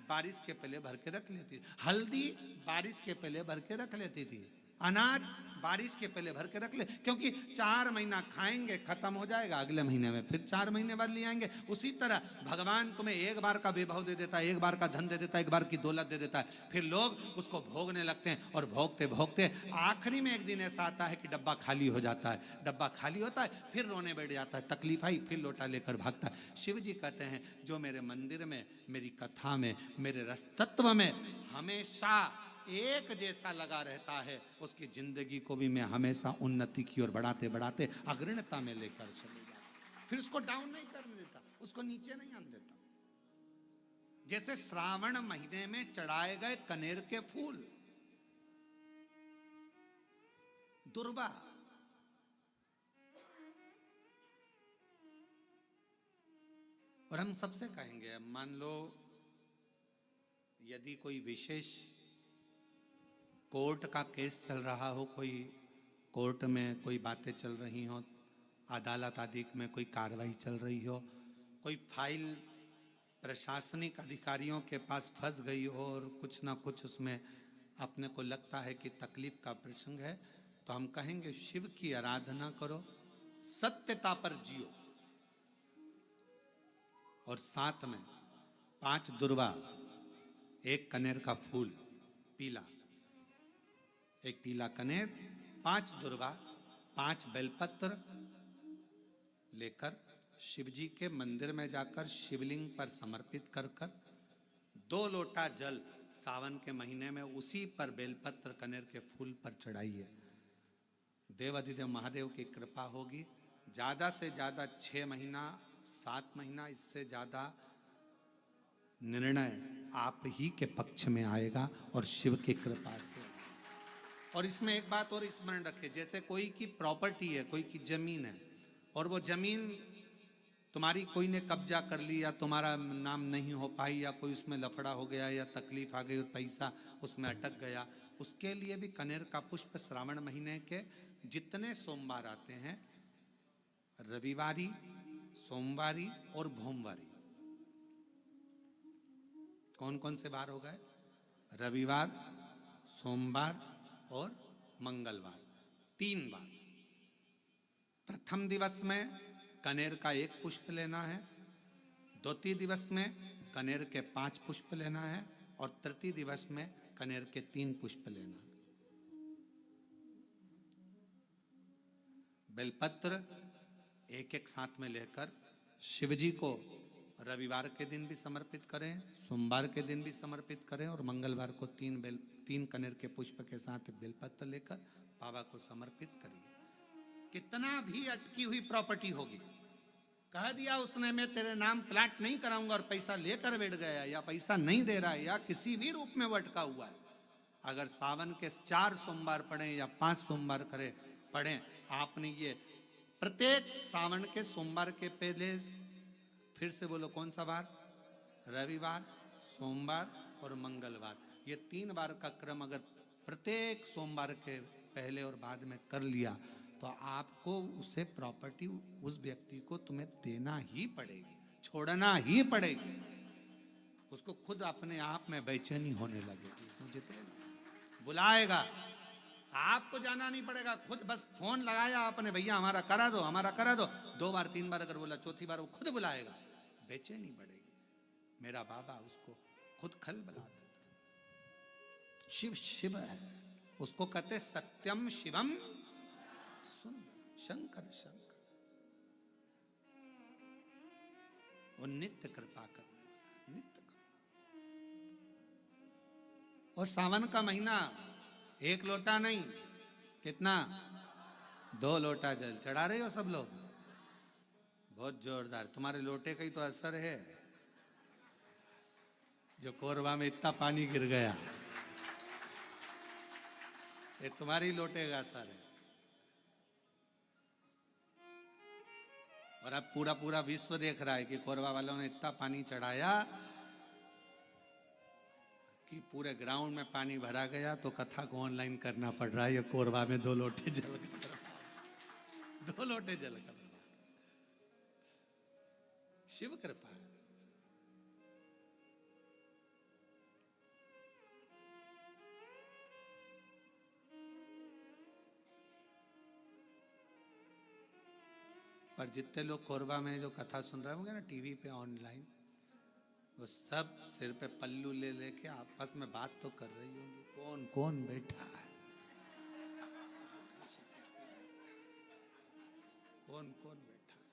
बारिश के पहले भर के रख लेती थी, हल्दी बारिश के पहले भर के रख लेती थी, अनाज बारिश के पहले भर के रख ले, क्योंकि 4 महीना खाएंगे, खत्म हो जाएगा, अगले महीने में फिर 4 महीने बाद ले आएंगे। उसी तरह भगवान तुम्हें एक बार का वैभव दे देता है, एक बार का धन दे देता है, एक बार की दौलत दे देता है, फिर लोग उसको भोगने लगते हैं, और भोगते भोगते आखिरी में एक दिन ऐसा आता है कि डब्बा खाली हो जाता है, डब्बा खाली होता है, फिर रोने बैठ जाता है, तकलीफ आई, फिर लोटा लेकर भागता है। शिव जी कहते हैं जो मेरे मंदिर में, मेरी कथा में, मेरे रस तत्व में हमेशा एक जैसा लगा रहता है, उसकी जिंदगी को भी मैं हमेशा उन्नति की ओर बढ़ाते बढ़ाते अग्रणता में लेकर चले जाता, फिर उसको डाउन नहीं करने देता, उसको नीचे नहीं आने देता। जैसे श्रावण महीने में चढ़ाए गए कनेर के फूल, दुर्वा, और हम सबसे कहेंगे, मान लो यदि कोई विशेष कोर्ट का केस चल रहा हो, कोई कोर्ट में कोई बातें चल रही हो, अदालत आदि में कोई कार्रवाई चल रही हो, कोई फाइल प्रशासनिक अधिकारियों के पास फंस गई हो और कुछ ना कुछ उसमें अपने को लगता है कि तकलीफ का प्रसंग है, तो हम कहेंगे शिव की आराधना करो, सत्यता पर जियो, और साथ में 5 दुर्वा, 1 कनेर का फूल पीला, 1 पीला कनेर, 5 दुर्वा, 5 बेलपत्र लेकर शिव जी के मंदिर में जाकर शिवलिंग पर समर्पित कर कर 2 लोटा जल सावन के महीने में उसी पर बेलपत्र कनेर के फूल पर चढ़ाइए। देवाधिदेव महादेव की कृपा होगी। ज़्यादा से ज़्यादा 6 महीना 7 महीना, इससे ज़्यादा निर्णय आप ही के पक्ष में आएगा और शिव की कृपा से। और इसमें एक बात और स्मरण रखें, जैसे कोई की प्रॉपर्टी है, कोई की जमीन है, और वो जमीन तुम्हारी कोई ने कब्जा कर ली, या तुम्हारा नाम नहीं हो पाई, या कोई उसमें लफड़ा हो गया, या तकलीफ आ गई और पैसा उसमें अटक गया, उसके लिए भी कनेर का पुष्प श्रावण महीने के जितने सोमवार आते हैं, रविवारी, सोमवारी और भोमवारी, कौन कौन से बार हो गए? रविवार, सोमवार और मंगलवार, 3 बार। प्रथम दिवस में कनेर का 1 पुष्प लेना है, द्वितीय दिवस में कनेर के 5 पुष्प लेना है, और तृतीय दिवस में कनेर के 3 पुष्प लेना। बेलपत्र एक एक साथ में लेकर शिव जी को रविवार के दिन भी समर्पित करें, सोमवार के दिन भी समर्पित करें और मंगलवार को तीन कनेर के पुष्प के साथ बेलपत्र लेकर बाबा को समर्पित करिए। कितना भी अटकी हुई प्रॉपर्टी होगी, कह दिया उसने मैं तेरे नाम प्लाट नहीं कराऊंगा और पैसा लेकर बैठ गया या पैसा नहीं दे रहा है या किसी भी रूप में वो अटका हुआ है, अगर सावन के 4 सोमवार पढ़ें या 5 सोमवार पढ़ें, आपने ये प्रत्येक सावन के सोमवार के पहले, फिर से बोलो कौन सा बार, रविवार, सोमवार और मंगलवार, ये 3 बार का क्रम अगर प्रत्येक सोमवार के पहले और बाद में कर लिया तो आपको उसे प्रॉपर्टी उस व्यक्ति को तुम्हें देना ही पड़ेगी, छोड़ना ही पड़ेगी। उसको खुद अपने आप में बेचैनी होने लगेगी, मुझे बुलाएगा, आपको जाना नहीं पड़ेगा, खुद बस फोन लगाया आपने, भैया हमारा करा दो, हमारा करा दो, 2 बार 3 बार अगर बोला, चौथी बार वो खुद बुलाएगा, बेचैनी बढ़ेगी। मेरा बाबा उसको खुद खल बुला देता। शिव शिव है, उसको कहते सत्यम शिवम सुंदर, शंकर शंकर, वो नित्य कृपा करने वाला, नित्य कृपा। और सावन का महीना 1 लोटा नहीं, कितना, 2 लोटा जल चढ़ा रहे हो सब लोग, बहुत जोरदार। तुम्हारे लोटे का ही तो असर है, जो कोरबा में इतना पानी गिर गया, ये तुम्हारी लोटे का असर है। और अब पूरा पूरा विश्व देख रहा है कि कोरबा वालों ने इतना पानी चढ़ाया कि पूरे ग्राउंड में पानी भरा गया, तो कथा को ऑनलाइन करना पड़ रहा है, ये कोरबा में 2 लोटे जल कर, 2 लोटे जल कर, शिव कृपा। पर जितने लोग कोरबा में जो कथा सुन रहे होंगे ना टीवी पे ऑनलाइन, वो सब सिर पे पल्लू ले लेके आपस में बात तो कर रही होंगी, कौन कौन बैठा है, कौन कौन बैठा है,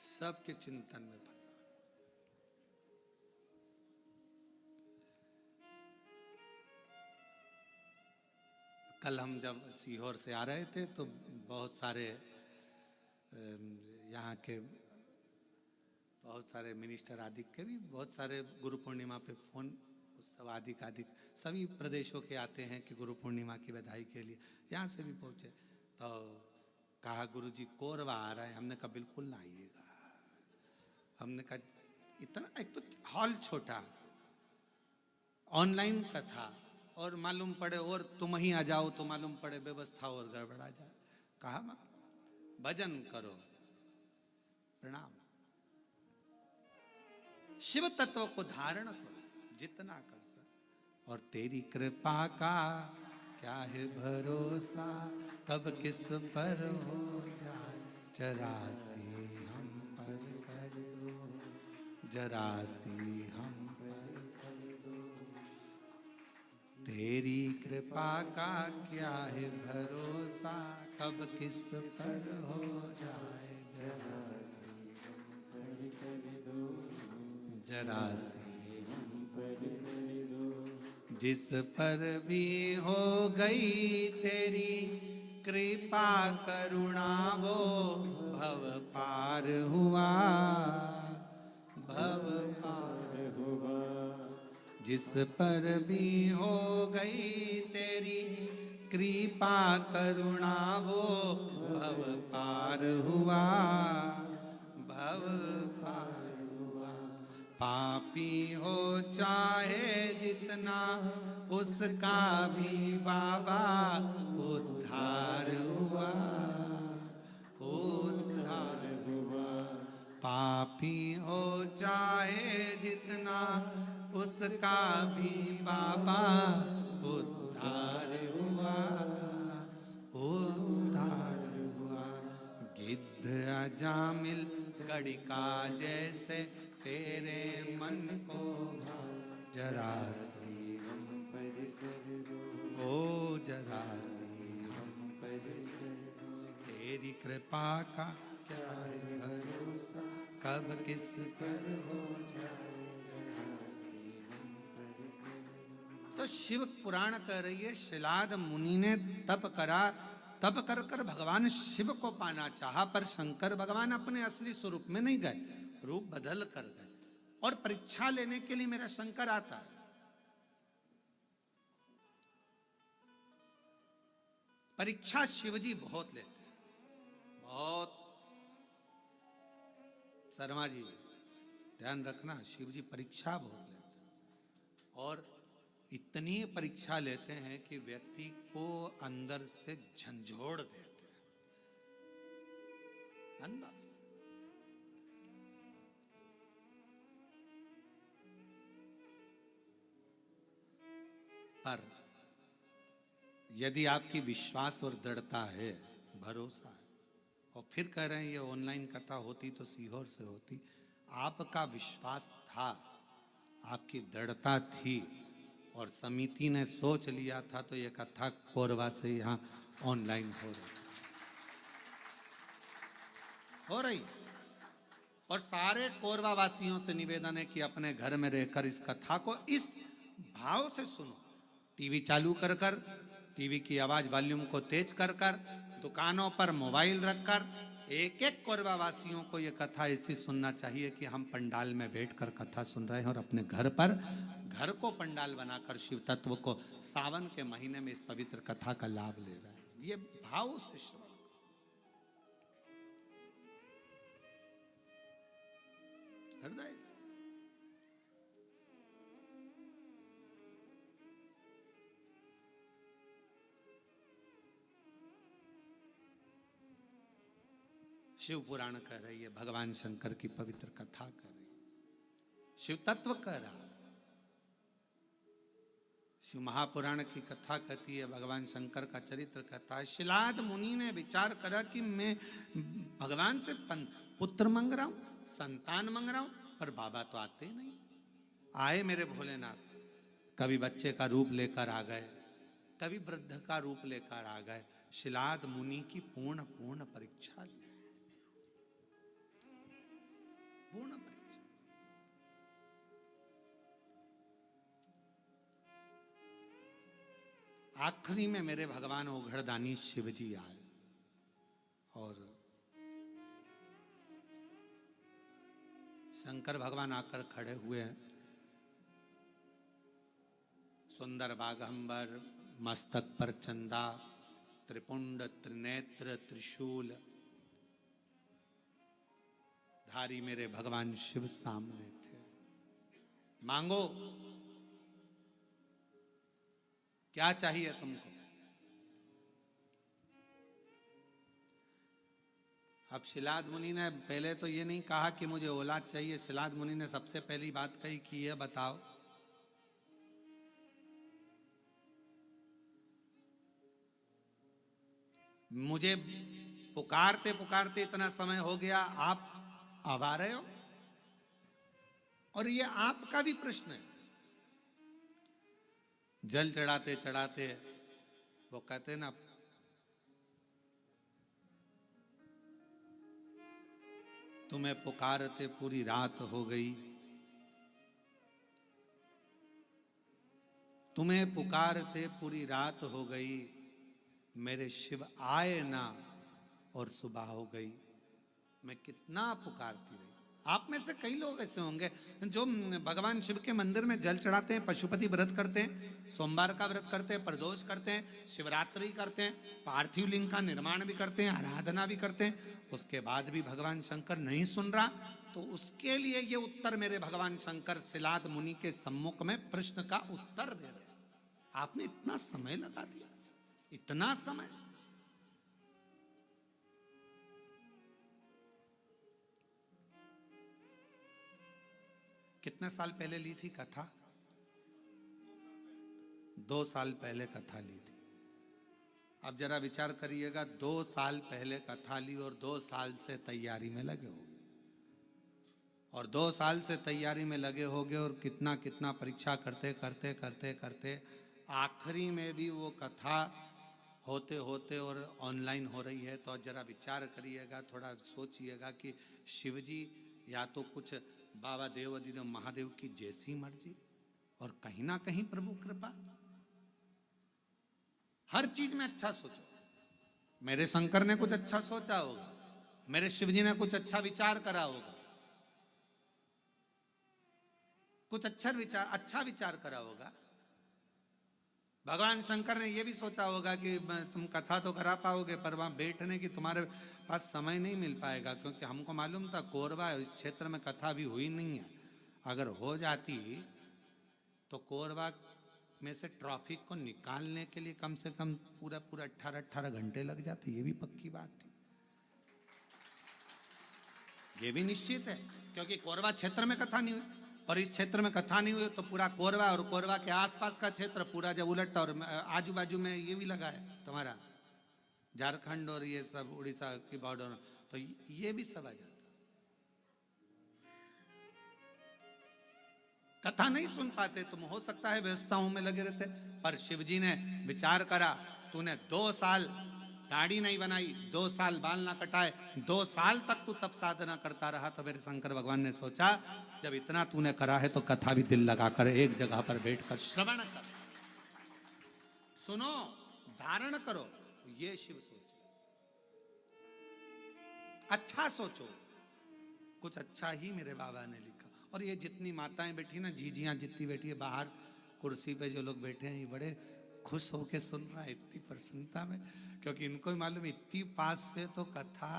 सबके चिंतन में फंसा। कल हम जब सीहोर से आ रहे थे तो बहुत सारे यहाँ के बहुत सारे मिनिस्टर आदि के भी बहुत सारे गुरु पूर्णिमा पे फोन उत्सव आदि सभी प्रदेशों के आते हैं कि गुरु पूर्णिमा की बधाई के लिए, यहाँ से भी पहुँचे। तो कहा गुरुजी कोरबा आ रहा है, हमने कहा बिल्कुल ना आइएगा। हमने कहा इतना, एक तो हॉल छोटा, ऑनलाइन कथा, और मालूम पड़े और तुम ही आ जाओ तो मालूम पड़े व्यवस्था और गड़बड़ा जाए। कहा भजन करो, प्रणाम, शिव तत्व को धारण करो जितना कर सक, और तेरी कृपा का क्या है भरोसा, कब किस पर हो जाए, जरा सी हम पर कर दो, जरा सी हम पर कर दो, तेरी कृपा का क्या है भरोसा, कब किस पर हो जाए, जरा सी हम पर कर दो, जरा सी हम पर कर दो, जिस पर भी हो गई तेरी कृपा करुणा, वो भव पार हुआ, भव पार हुआ, जिस पर भी हो गई तेरी कृपा करुणा, वो भव पार हुआ, भव पार हुआ, पापी हो चाहे जितना उसका भी बाबा उद्धार हुआ, उद्धार हुआ, पापी हो चाहे जितना उसका भी बाबा उद्धार हुआ, उद्धार हुआ, गिद्ध अजामिल गड़िका जैसे तेरे मन को जरा सी हम पर कर दो, ओ जरा सी हम पर कृपा का क्या है भरोसा, कब किस पर हो जाए जहाँ से हम पर गए। तो शिव पुराण कह रही है शिलाद मुनि ने तप करा, तप कर कर भगवान शिव को पाना चाहा, पर शंकर भगवान अपने असली स्वरूप में नहीं गए, रूप बदल कर गए। और परीक्षा लेने के लिए मेरा शंकर आता है। परीक्षा शिवजी बहुत लेते हैं, बहुत। शर्मा जी ध्यान रखना, शिवजी परीक्षा बहुत लेते हैं, और इतनी परीक्षा लेते हैं कि व्यक्ति को अंदर से झंझोड़ देते हैं, अंदर से। पर यदि आपकी विश्वास और दृढ़ता है, भरोसा है, और फिर कह रहे हैं ये ऑनलाइन कथा होती तो सीहोर से होती, आपका विश्वास था, आपकी दृढ़ता थी, और समिति ने सोच लिया था, तो ये कथा कोरबा से यहाँ ऑनलाइन हो रही। और सारे कोरबा वासियों से निवेदन है कि अपने घर में रहकर इस कथा को इस भाव से सुनो। टीवी चालू कर कर, टीवी की आवाज वॉल्यूम को तेज कर कर, दुकानों पर मोबाइल रखकर एक एक कोरबा वासियों को यह कथा ऐसी सुनना चाहिए कि हम पंडाल में बैठकर कथा सुन रहे हैं, और अपने घर पर, घर को पंडाल बनाकर शिव तत्व को सावन के महीने में इस पवित्र कथा का लाभ ले रहे हैं। ये भाव से श्रवण, हृदय से। शिव पुराण कह रही है, भगवान शंकर की पवित्र कथा कह रही है, शिव तत्व कह रहा है। शिव महापुराण की कथा कहती है, भगवान शंकर का चरित्र कहता है। शिलाद मुनि ने विचार करा कि मैं भगवान से पुत्र मांग रहा हूं, संतान मांग रहा हूं, पर बाबा तो आते ही नहीं। आए मेरे भोलेनाथ, कभी बच्चे का रूप लेकर आ गए, कभी वृद्ध का रूप लेकर आ गए। शिलाद मुनि की पूर्ण पूर्ण परीक्षा ली, पूर्ण परीक्षा। आखिरी में मेरे भगवान ओघड़दानी शिवजी आए, और शंकर भगवान आकर खड़े हुए हैं। सुंदर बागंबर, मस्तक पर चंदा, त्रिपुंड त्रिनेत्र त्रिशूल धारी मेरे भगवान शिव सामने थे। मांगो, क्या चाहिए तुमको? अब शिलाद मुनि ने पहले तो ये नहीं कहा कि मुझे औलाद चाहिए। शिलाद मुनि ने सबसे पहली बात कही कि ये बताओ, मुझे पुकारते पुकारते इतना समय हो गया, आप अब आ रहे हो? और ये आपका भी प्रश्न है। जल चढ़ाते चढ़ाते वो कहते ना, तुम्हें पुकारते पूरी रात हो गई, तुम्हें पुकारते पूरी रात हो गई, मेरे शिव आए ना और सुबह हो गई। मैं कितना पुकारती रही। आप में से कई लोग ऐसे होंगे जो भगवान शिव के मंदिर में जल चढ़ाते हैं, पशुपति व्रत करते हैं, सोमवार का व्रत करते हैं, प्रदोष करते हैं, शिवरात्रि करते हैं, पार्थिव लिंग का निर्माण भी करते हैं, आराधना भी करते हैं, उसके बाद भी भगवान शंकर नहीं सुन रहा। तो उसके लिए ये उत्तर मेरे भगवान शंकर शिलाद मुनि के सम्मुख में प्रश्न का उत्तर दे रहे। आपने इतना समय लगा दिया, इतना समय। कितने साल पहले ली थी कथा? 2 साल पहले कथा ली थी। अब जरा विचार करिएगा, 2 साल पहले कथा ली और 2 साल से तैयारी में लगे हो, और 2 साल से तैयारी में लगे होगे, और कितना कितना परीक्षा करते करते करते करते आखिरी में भी वो कथा होते होते और ऑनलाइन हो रही है, तो जरा विचार करिएगा, थोड़ा सोचिएगा कि शिव जी या तो कुछ बाबा देव अधिदेव महादेव की जैसी मर्जी, और कहीं ना कहीं प्रभु कृपा। हर चीज में अच्छा सोचो। मेरे शंकर ने कुछ अच्छा सोचा होगा, मेरे शिव जी ने कुछ अच्छा विचार करा होगा, कुछ अच्छा विचार करा होगा। भगवान शंकर ने यह भी सोचा होगा कि तुम कथा तो करा पाओगे, पर वहां बैठने की तुम्हारे पास समय नहीं मिल पाएगा, क्योंकि हमको मालूम था कोरबा इस क्षेत्र में कथा भी हुई नहीं है। अगर हो जाती तो कोरबा में से ट्रैफिक को निकालने के लिए कम से कम पूरा 18 घंटे लग जाते। ये भी पक्की बात थी, ये भी निश्चित है, क्योंकि कोरबा क्षेत्र में कथा नहीं हुई, और इस क्षेत्र में कथा नहीं हुई तो पूरा कोरबा और कोरबा के आसपास का क्षेत्र पूरा जब उलटता, और आजू बाजू में ये भी लगा है तुम्हारा झारखंड और ये सब उड़ीसा की बॉर्डर, तो ये भी सब आ जाता। कथा नहीं सुन पाते तुम, हो सकता है व्यवस्थाओं में लगे रहते, पर शिव जी ने विचार करा, तूने 2 साल दाढ़ी नहीं बनाई, 2 साल बाल ना कटाए, 2 साल तक तू तप साधना करता रहा, तो मेरे शंकर भगवान ने सोचा जब इतना तूने करा है तो कथा भी दिल लगाकर एक जगह पर बैठकर श्रवण कर, सुनो, धारण करो। ये शिव सोच, अच्छा सोचो, कुछ अच्छा ही मेरे बाबा ने लिखा। और ये जितनी माताएं बैठी ना, जीजियां जितनी बैठी है बाहर कुर्सी पे, जो लोग बैठे हैं, ये बड़े खुश होके सुन रहा है इतनी प्रसन्नता में, क्योंकि इनको ही मालूम इतनी पास से तो कथा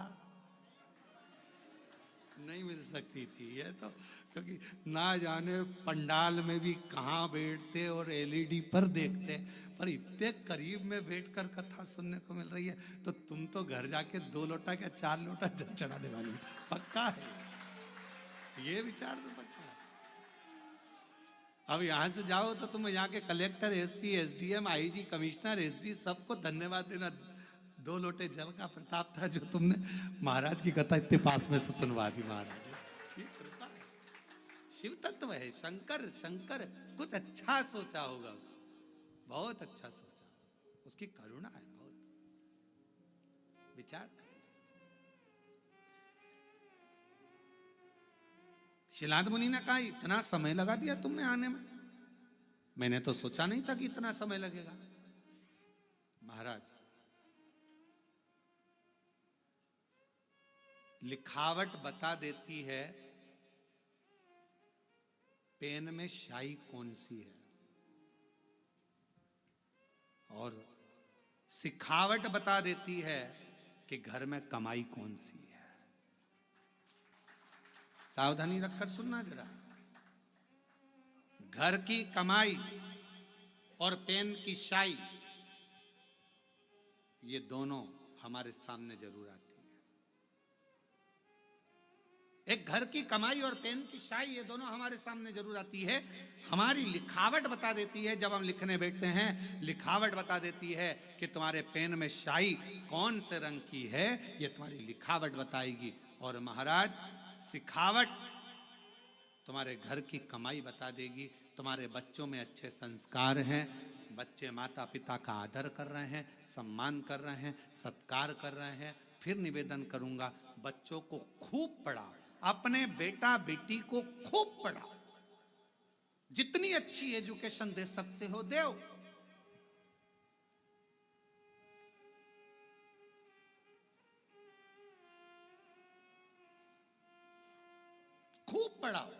नहीं मिल सकती थी। ये तो क्योंकि ना जाने पंडाल में भी कहाँ बैठते और एलईडी पर देखते, पर इतने करीब में बैठकर कथा सुनने को मिल रही है, तो तुम तो घर जाके 2 लोटा क्या 4 लोटा जल चढ़ाने वाली, पक्का है ये विचार तो पक्का है। अब यहां से जाओ तो तुम यहाँ के collector, SP, SDM, IG, commissioner, SD सबको धन्यवाद देना, 2 लोटे जल का प्रताप था जो तुमने महाराज की कथा इतने पास में से सुनवा दी। महाराज ये कृपा है, शिव तत्व है शंकर। शंकर कुछ अच्छा सोचा होगा उसने, बहुत अच्छा सोचा, उसकी करुणा है बहुत। विचार करिए। शिलाद मुनि ने कहा इतना समय लगा दिया तुमने आने में, मैंने तो सोचा नहीं था कि इतना समय लगेगा। महाराज, लिखावट बता देती है पेन में स्याही कौन सी है, और सिखावट बता देती है कि घर में कमाई कौन सी है। सावधानी रखकर सुनना जरा। घर की कमाई और पेन की स्याही, ये दोनों हमारे सामने जरूर आती है। एक घर की कमाई और पेन की स्याही, ये दोनों हमारे सामने जरूर आती है। हमारी लिखावट बता देती है, जब हम लिखने बैठते हैं, लिखावट बता देती है कि तुम्हारे पेन में स्याही कौन से रंग की है, ये तुम्हारी लिखावट बताएगी। और महाराज, सिखावट तुम्हारे घर की कमाई बता देगी। तुम्हारे बच्चों में अच्छे संस्कार हैं, बच्चे माता पिता का आदर कर रहे हैं, सम्मान कर रहे हैं, सत्कार कर रहे हैं। फिर निवेदन करूंगा, बच्चों को खूब पढ़ाओ, अपने बेटा बेटी को खूब पढ़ाओ, जितनी अच्छी एजुकेशन दे सकते हो दो। खूब पढ़ाओ,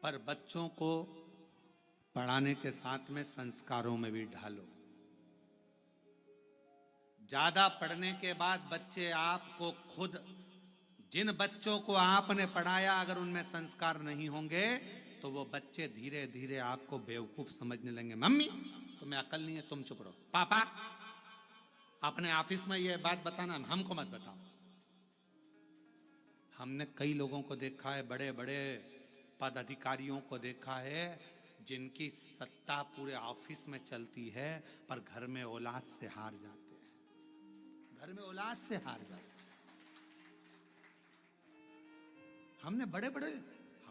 पर बच्चों को पढ़ाने के साथ में संस्कारों में भी ढालो। ज्यादा पढ़ने के बाद बच्चे आपको खुद, जिन बच्चों को आपने पढ़ाया, अगर उनमें संस्कार नहीं होंगे तो वो बच्चे धीरे धीरे आपको बेवकूफ समझने लगेंगे। मम्मी तुम्हें अकल नहीं है, तुम चुप रहो। पापा अपने ऑफिस में ये बात बताना, हमको मत बताओ। हमने कई लोगों को देखा है, बड़े बड़े पदाधिकारियों को देखा है, जिनकी सत्ता पूरे ऑफिस में चलती है, पर घर में औलाद से हार जाते हैं, घर में औलाद से हार जाते हैं। हमने बड़े बड़े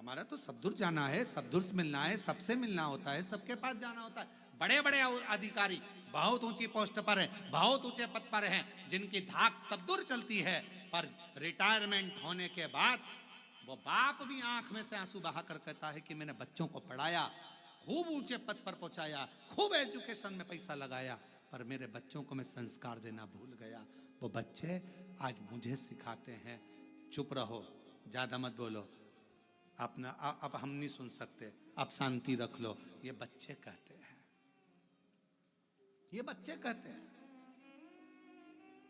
हमारा तो सब दूर जाना है, सब दूर से मिलना है, सबसे मिलना होता है, सबके पास जाना होता है। बड़े बड़े अधिकारी बहुत ऊंची पोस्ट पर हैं, बहुत ऊंचे पद पर हैं, जिनकी धाक सब दूर चलती है, पर रिटायरमेंट होने के बाद वो बाप भी आंख में से आंसू बहा कर कहता है कि मैंने बच्चों को पढ़ाया, खूब ऊंचे पद पर पहुंचाया, खूब एजुकेशन में पैसा लगाया, पर मेरे बच्चों को मैं संस्कार देना भूल गया। वो बच्चे आज मुझे सिखाते हैं, चुप रहो, ज्यादा मत बोलो, अपना अब हम नहीं सुन सकते, अब शांति रख लो। ये बच्चे कहते हैं, ये बच्चे कहते हैं।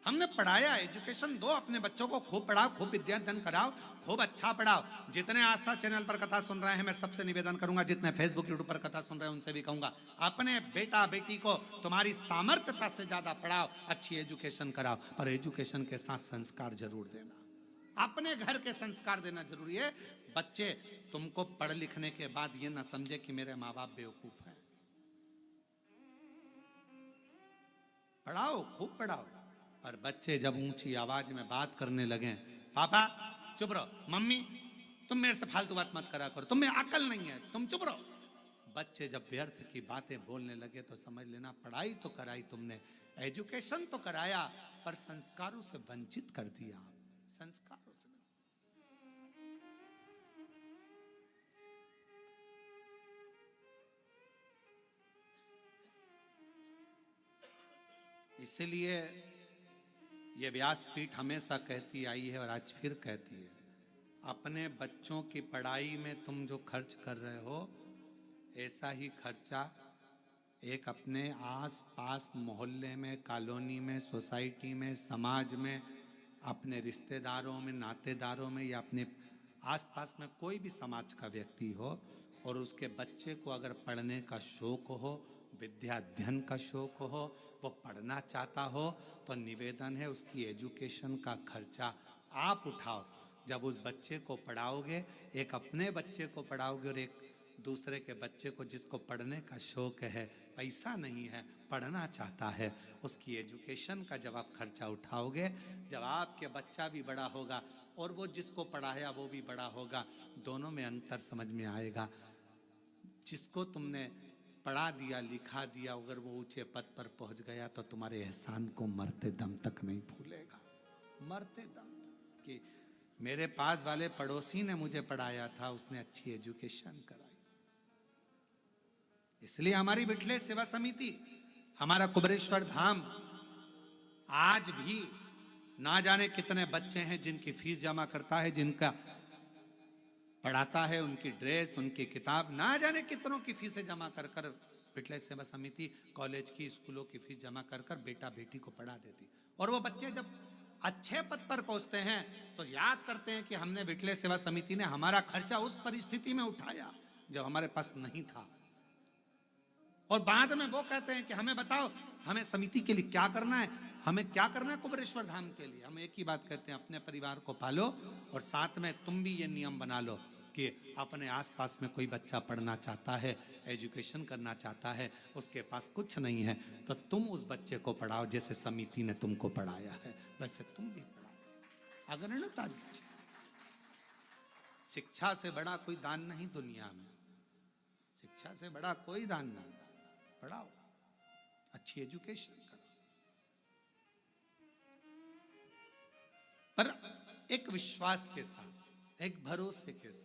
हमने पढ़ाया, एजुकेशन दो अपने बच्चों को, खूब पढ़ाओ, खूब विद्यादान कराओ, खूब अच्छा पढ़ाओ। जितने आस्था चैनल पर कथा सुन रहे हैं, मैं सबसे निवेदन करूंगा, जितने फेसबुक यूट्यूब पर कथा सुन रहे हैं उनसे भी कहूंगा, अपने बेटा बेटी को तुम्हारी सामर्थ्यता से ज्यादा पढ़ाओ, अच्छी एजुकेशन कराओ, और एजुकेशन के साथ संस्कार जरूर देना। अपने घर के संस्कार देना जरूरी है। बच्चे तुमको पढ़ लिखने के बाद ये ना समझे कि मेरे माँ बाप बेवकूफ हैं। पढ़ाओ, खूब पढ़ाओ, पर बच्चे जब ऊंची आवाज में बात करने लगे, पापा चुप रहो, मम्मी तुम मेरे से फालतू बात मत करा करो, तुम में अकल नहीं है, तुम चुप रहो। बच्चे जब व्यर्थ की बातें बोलने लगे तो समझ लेना पढ़ाई तो कराई तुमने, एजुकेशन तो कराया, पर संस्कारों से वंचित कर दिया। संस्कारों से इसीलिए ये व्यासपीठ हमेशा कहती आई है और आज फिर कहती है, अपने बच्चों की पढ़ाई में तुम जो खर्च कर रहे हो, ऐसा ही खर्चा एक अपने आस पास मोहल्ले में, कॉलोनी में, सोसाइटी में, समाज में, अपने रिश्तेदारों में, नातेदारों में, या अपने आसपास में कोई भी समाज का व्यक्ति हो और उसके बच्चे को अगर पढ़ने का शौक हो, विद्या अध्ययन का शौक हो, वो पढ़ना चाहता हो, तो निवेदन है उसकी एजुकेशन का खर्चा आप उठाओ। जब उस बच्चे को पढ़ाओगे, एक अपने बच्चे को पढ़ाओगे और एक दूसरे के बच्चे को जिसको पढ़ने का शौक है, पैसा नहीं है, पढ़ना चाहता है, उसकी एजुकेशन का जब आप खर्चा उठाओगे, जब आपके बच्चा भी बड़ा होगा और वो जिसको पढ़ाया वो भी बड़ा होगा, दोनों में अंतर समझ में आएगा। जिसको तुमने पढ़ा दिया, लिखा दिया, अगर वो ऊंचे पद पर पहुंच गया तो तुम्हारे एहसान को मरते दम तक नहीं भूलेगा। मरते दम तक कि मेरे पास वाले पड़ोसी ने मुझे पढ़ाया था, उसने अच्छी एजुकेशन कराई। इसलिए हमारी विठले सेवा समिति, हमारा कुबेरेश्वर धाम आज भी ना जाने कितने बच्चे हैं जिनकी फीस जमा करता है, जिनका पढ़ाता है, उनकी ड्रेस, उनकी किताब, ना जाने कितनों की फीसें जमा कर कर विठले सेवा समिति कॉलेज की, स्कूलों की फीस जमा कर कर बेटा बेटी को पढ़ा देती। और वो बच्चे जब अच्छे पद पर पहुंचते हैं तो याद करते हैं कि हमने विठले सेवा समिति ने हमारा खर्चा उस परिस्थिति में उठाया जब हमारे पास नहीं था। और बाद में वो कहते हैं कि हमें बताओ, हमें समिति के लिए क्या करना है, हमें क्या करना है कुबेरेश्वर धाम के लिए। हम एक ही बात कहते हैं, अपने परिवार को पालो और साथ में तुम भी ये नियम बना लो कि अपने आसपास में कोई बच्चा पढ़ना चाहता है, एजुकेशन करना चाहता है, उसके पास कुछ नहीं है, तो तुम उस बच्चे को पढ़ाओ जैसे समिति ने तुमको पढ़ाया है, वैसे तुम भी पढ़ाओ। अग्रणता दीजिए। शिक्षा से बड़ा कोई दान नहीं दुनिया में, शिक्षा से बड़ा कोई दान नहीं। पढ़ाओ, अच्छी एजुकेशन करो, पर एक विश्वास के साथ, एक भरोसे के साथ।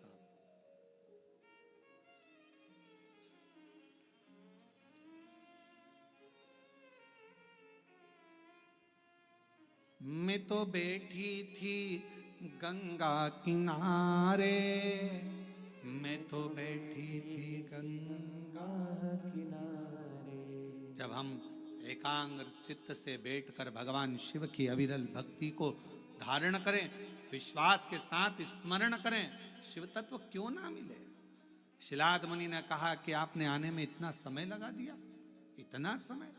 मैं तो बैठी थी गंगा किनारे, मैं तो बैठी थी गंगा किनारे। जब हम एकाग्र चित्त से बैठकर भगवान शिव की अविरल भक्ति को धारण करें, विश्वास के साथ स्मरण करें, शिव तत्व क्यों ना मिले। शिलाद मुनि ने कहा कि आपने आने में इतना समय लगा दिया, इतना समय।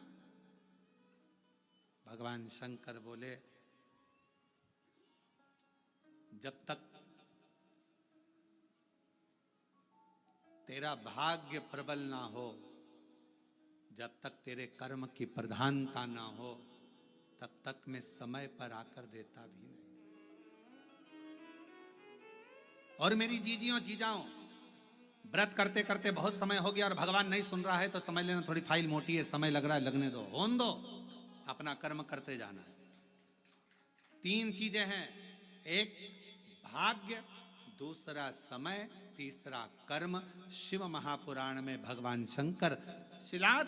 भगवान शंकर बोले, जब तक तेरा भाग्य प्रबल ना हो, जब तक तेरे कर्म की प्रधानता ना हो, तब तक मैं समय पर आकर देता भी नहीं। और मेरी जीजियों जीजाओं, व्रत करते करते बहुत समय हो गया और भगवान नहीं सुन रहा है तो समझ लेना थोड़ी फाइल मोटी है, समय लग रहा है, लगने दो, होने दो, अपना कर्म करते जाना है। 3 चीजें हैं, एक भाग्य, दूसरा समय, तीसरा कर्म। शिव महापुराण में भगवान शंकर शिलाद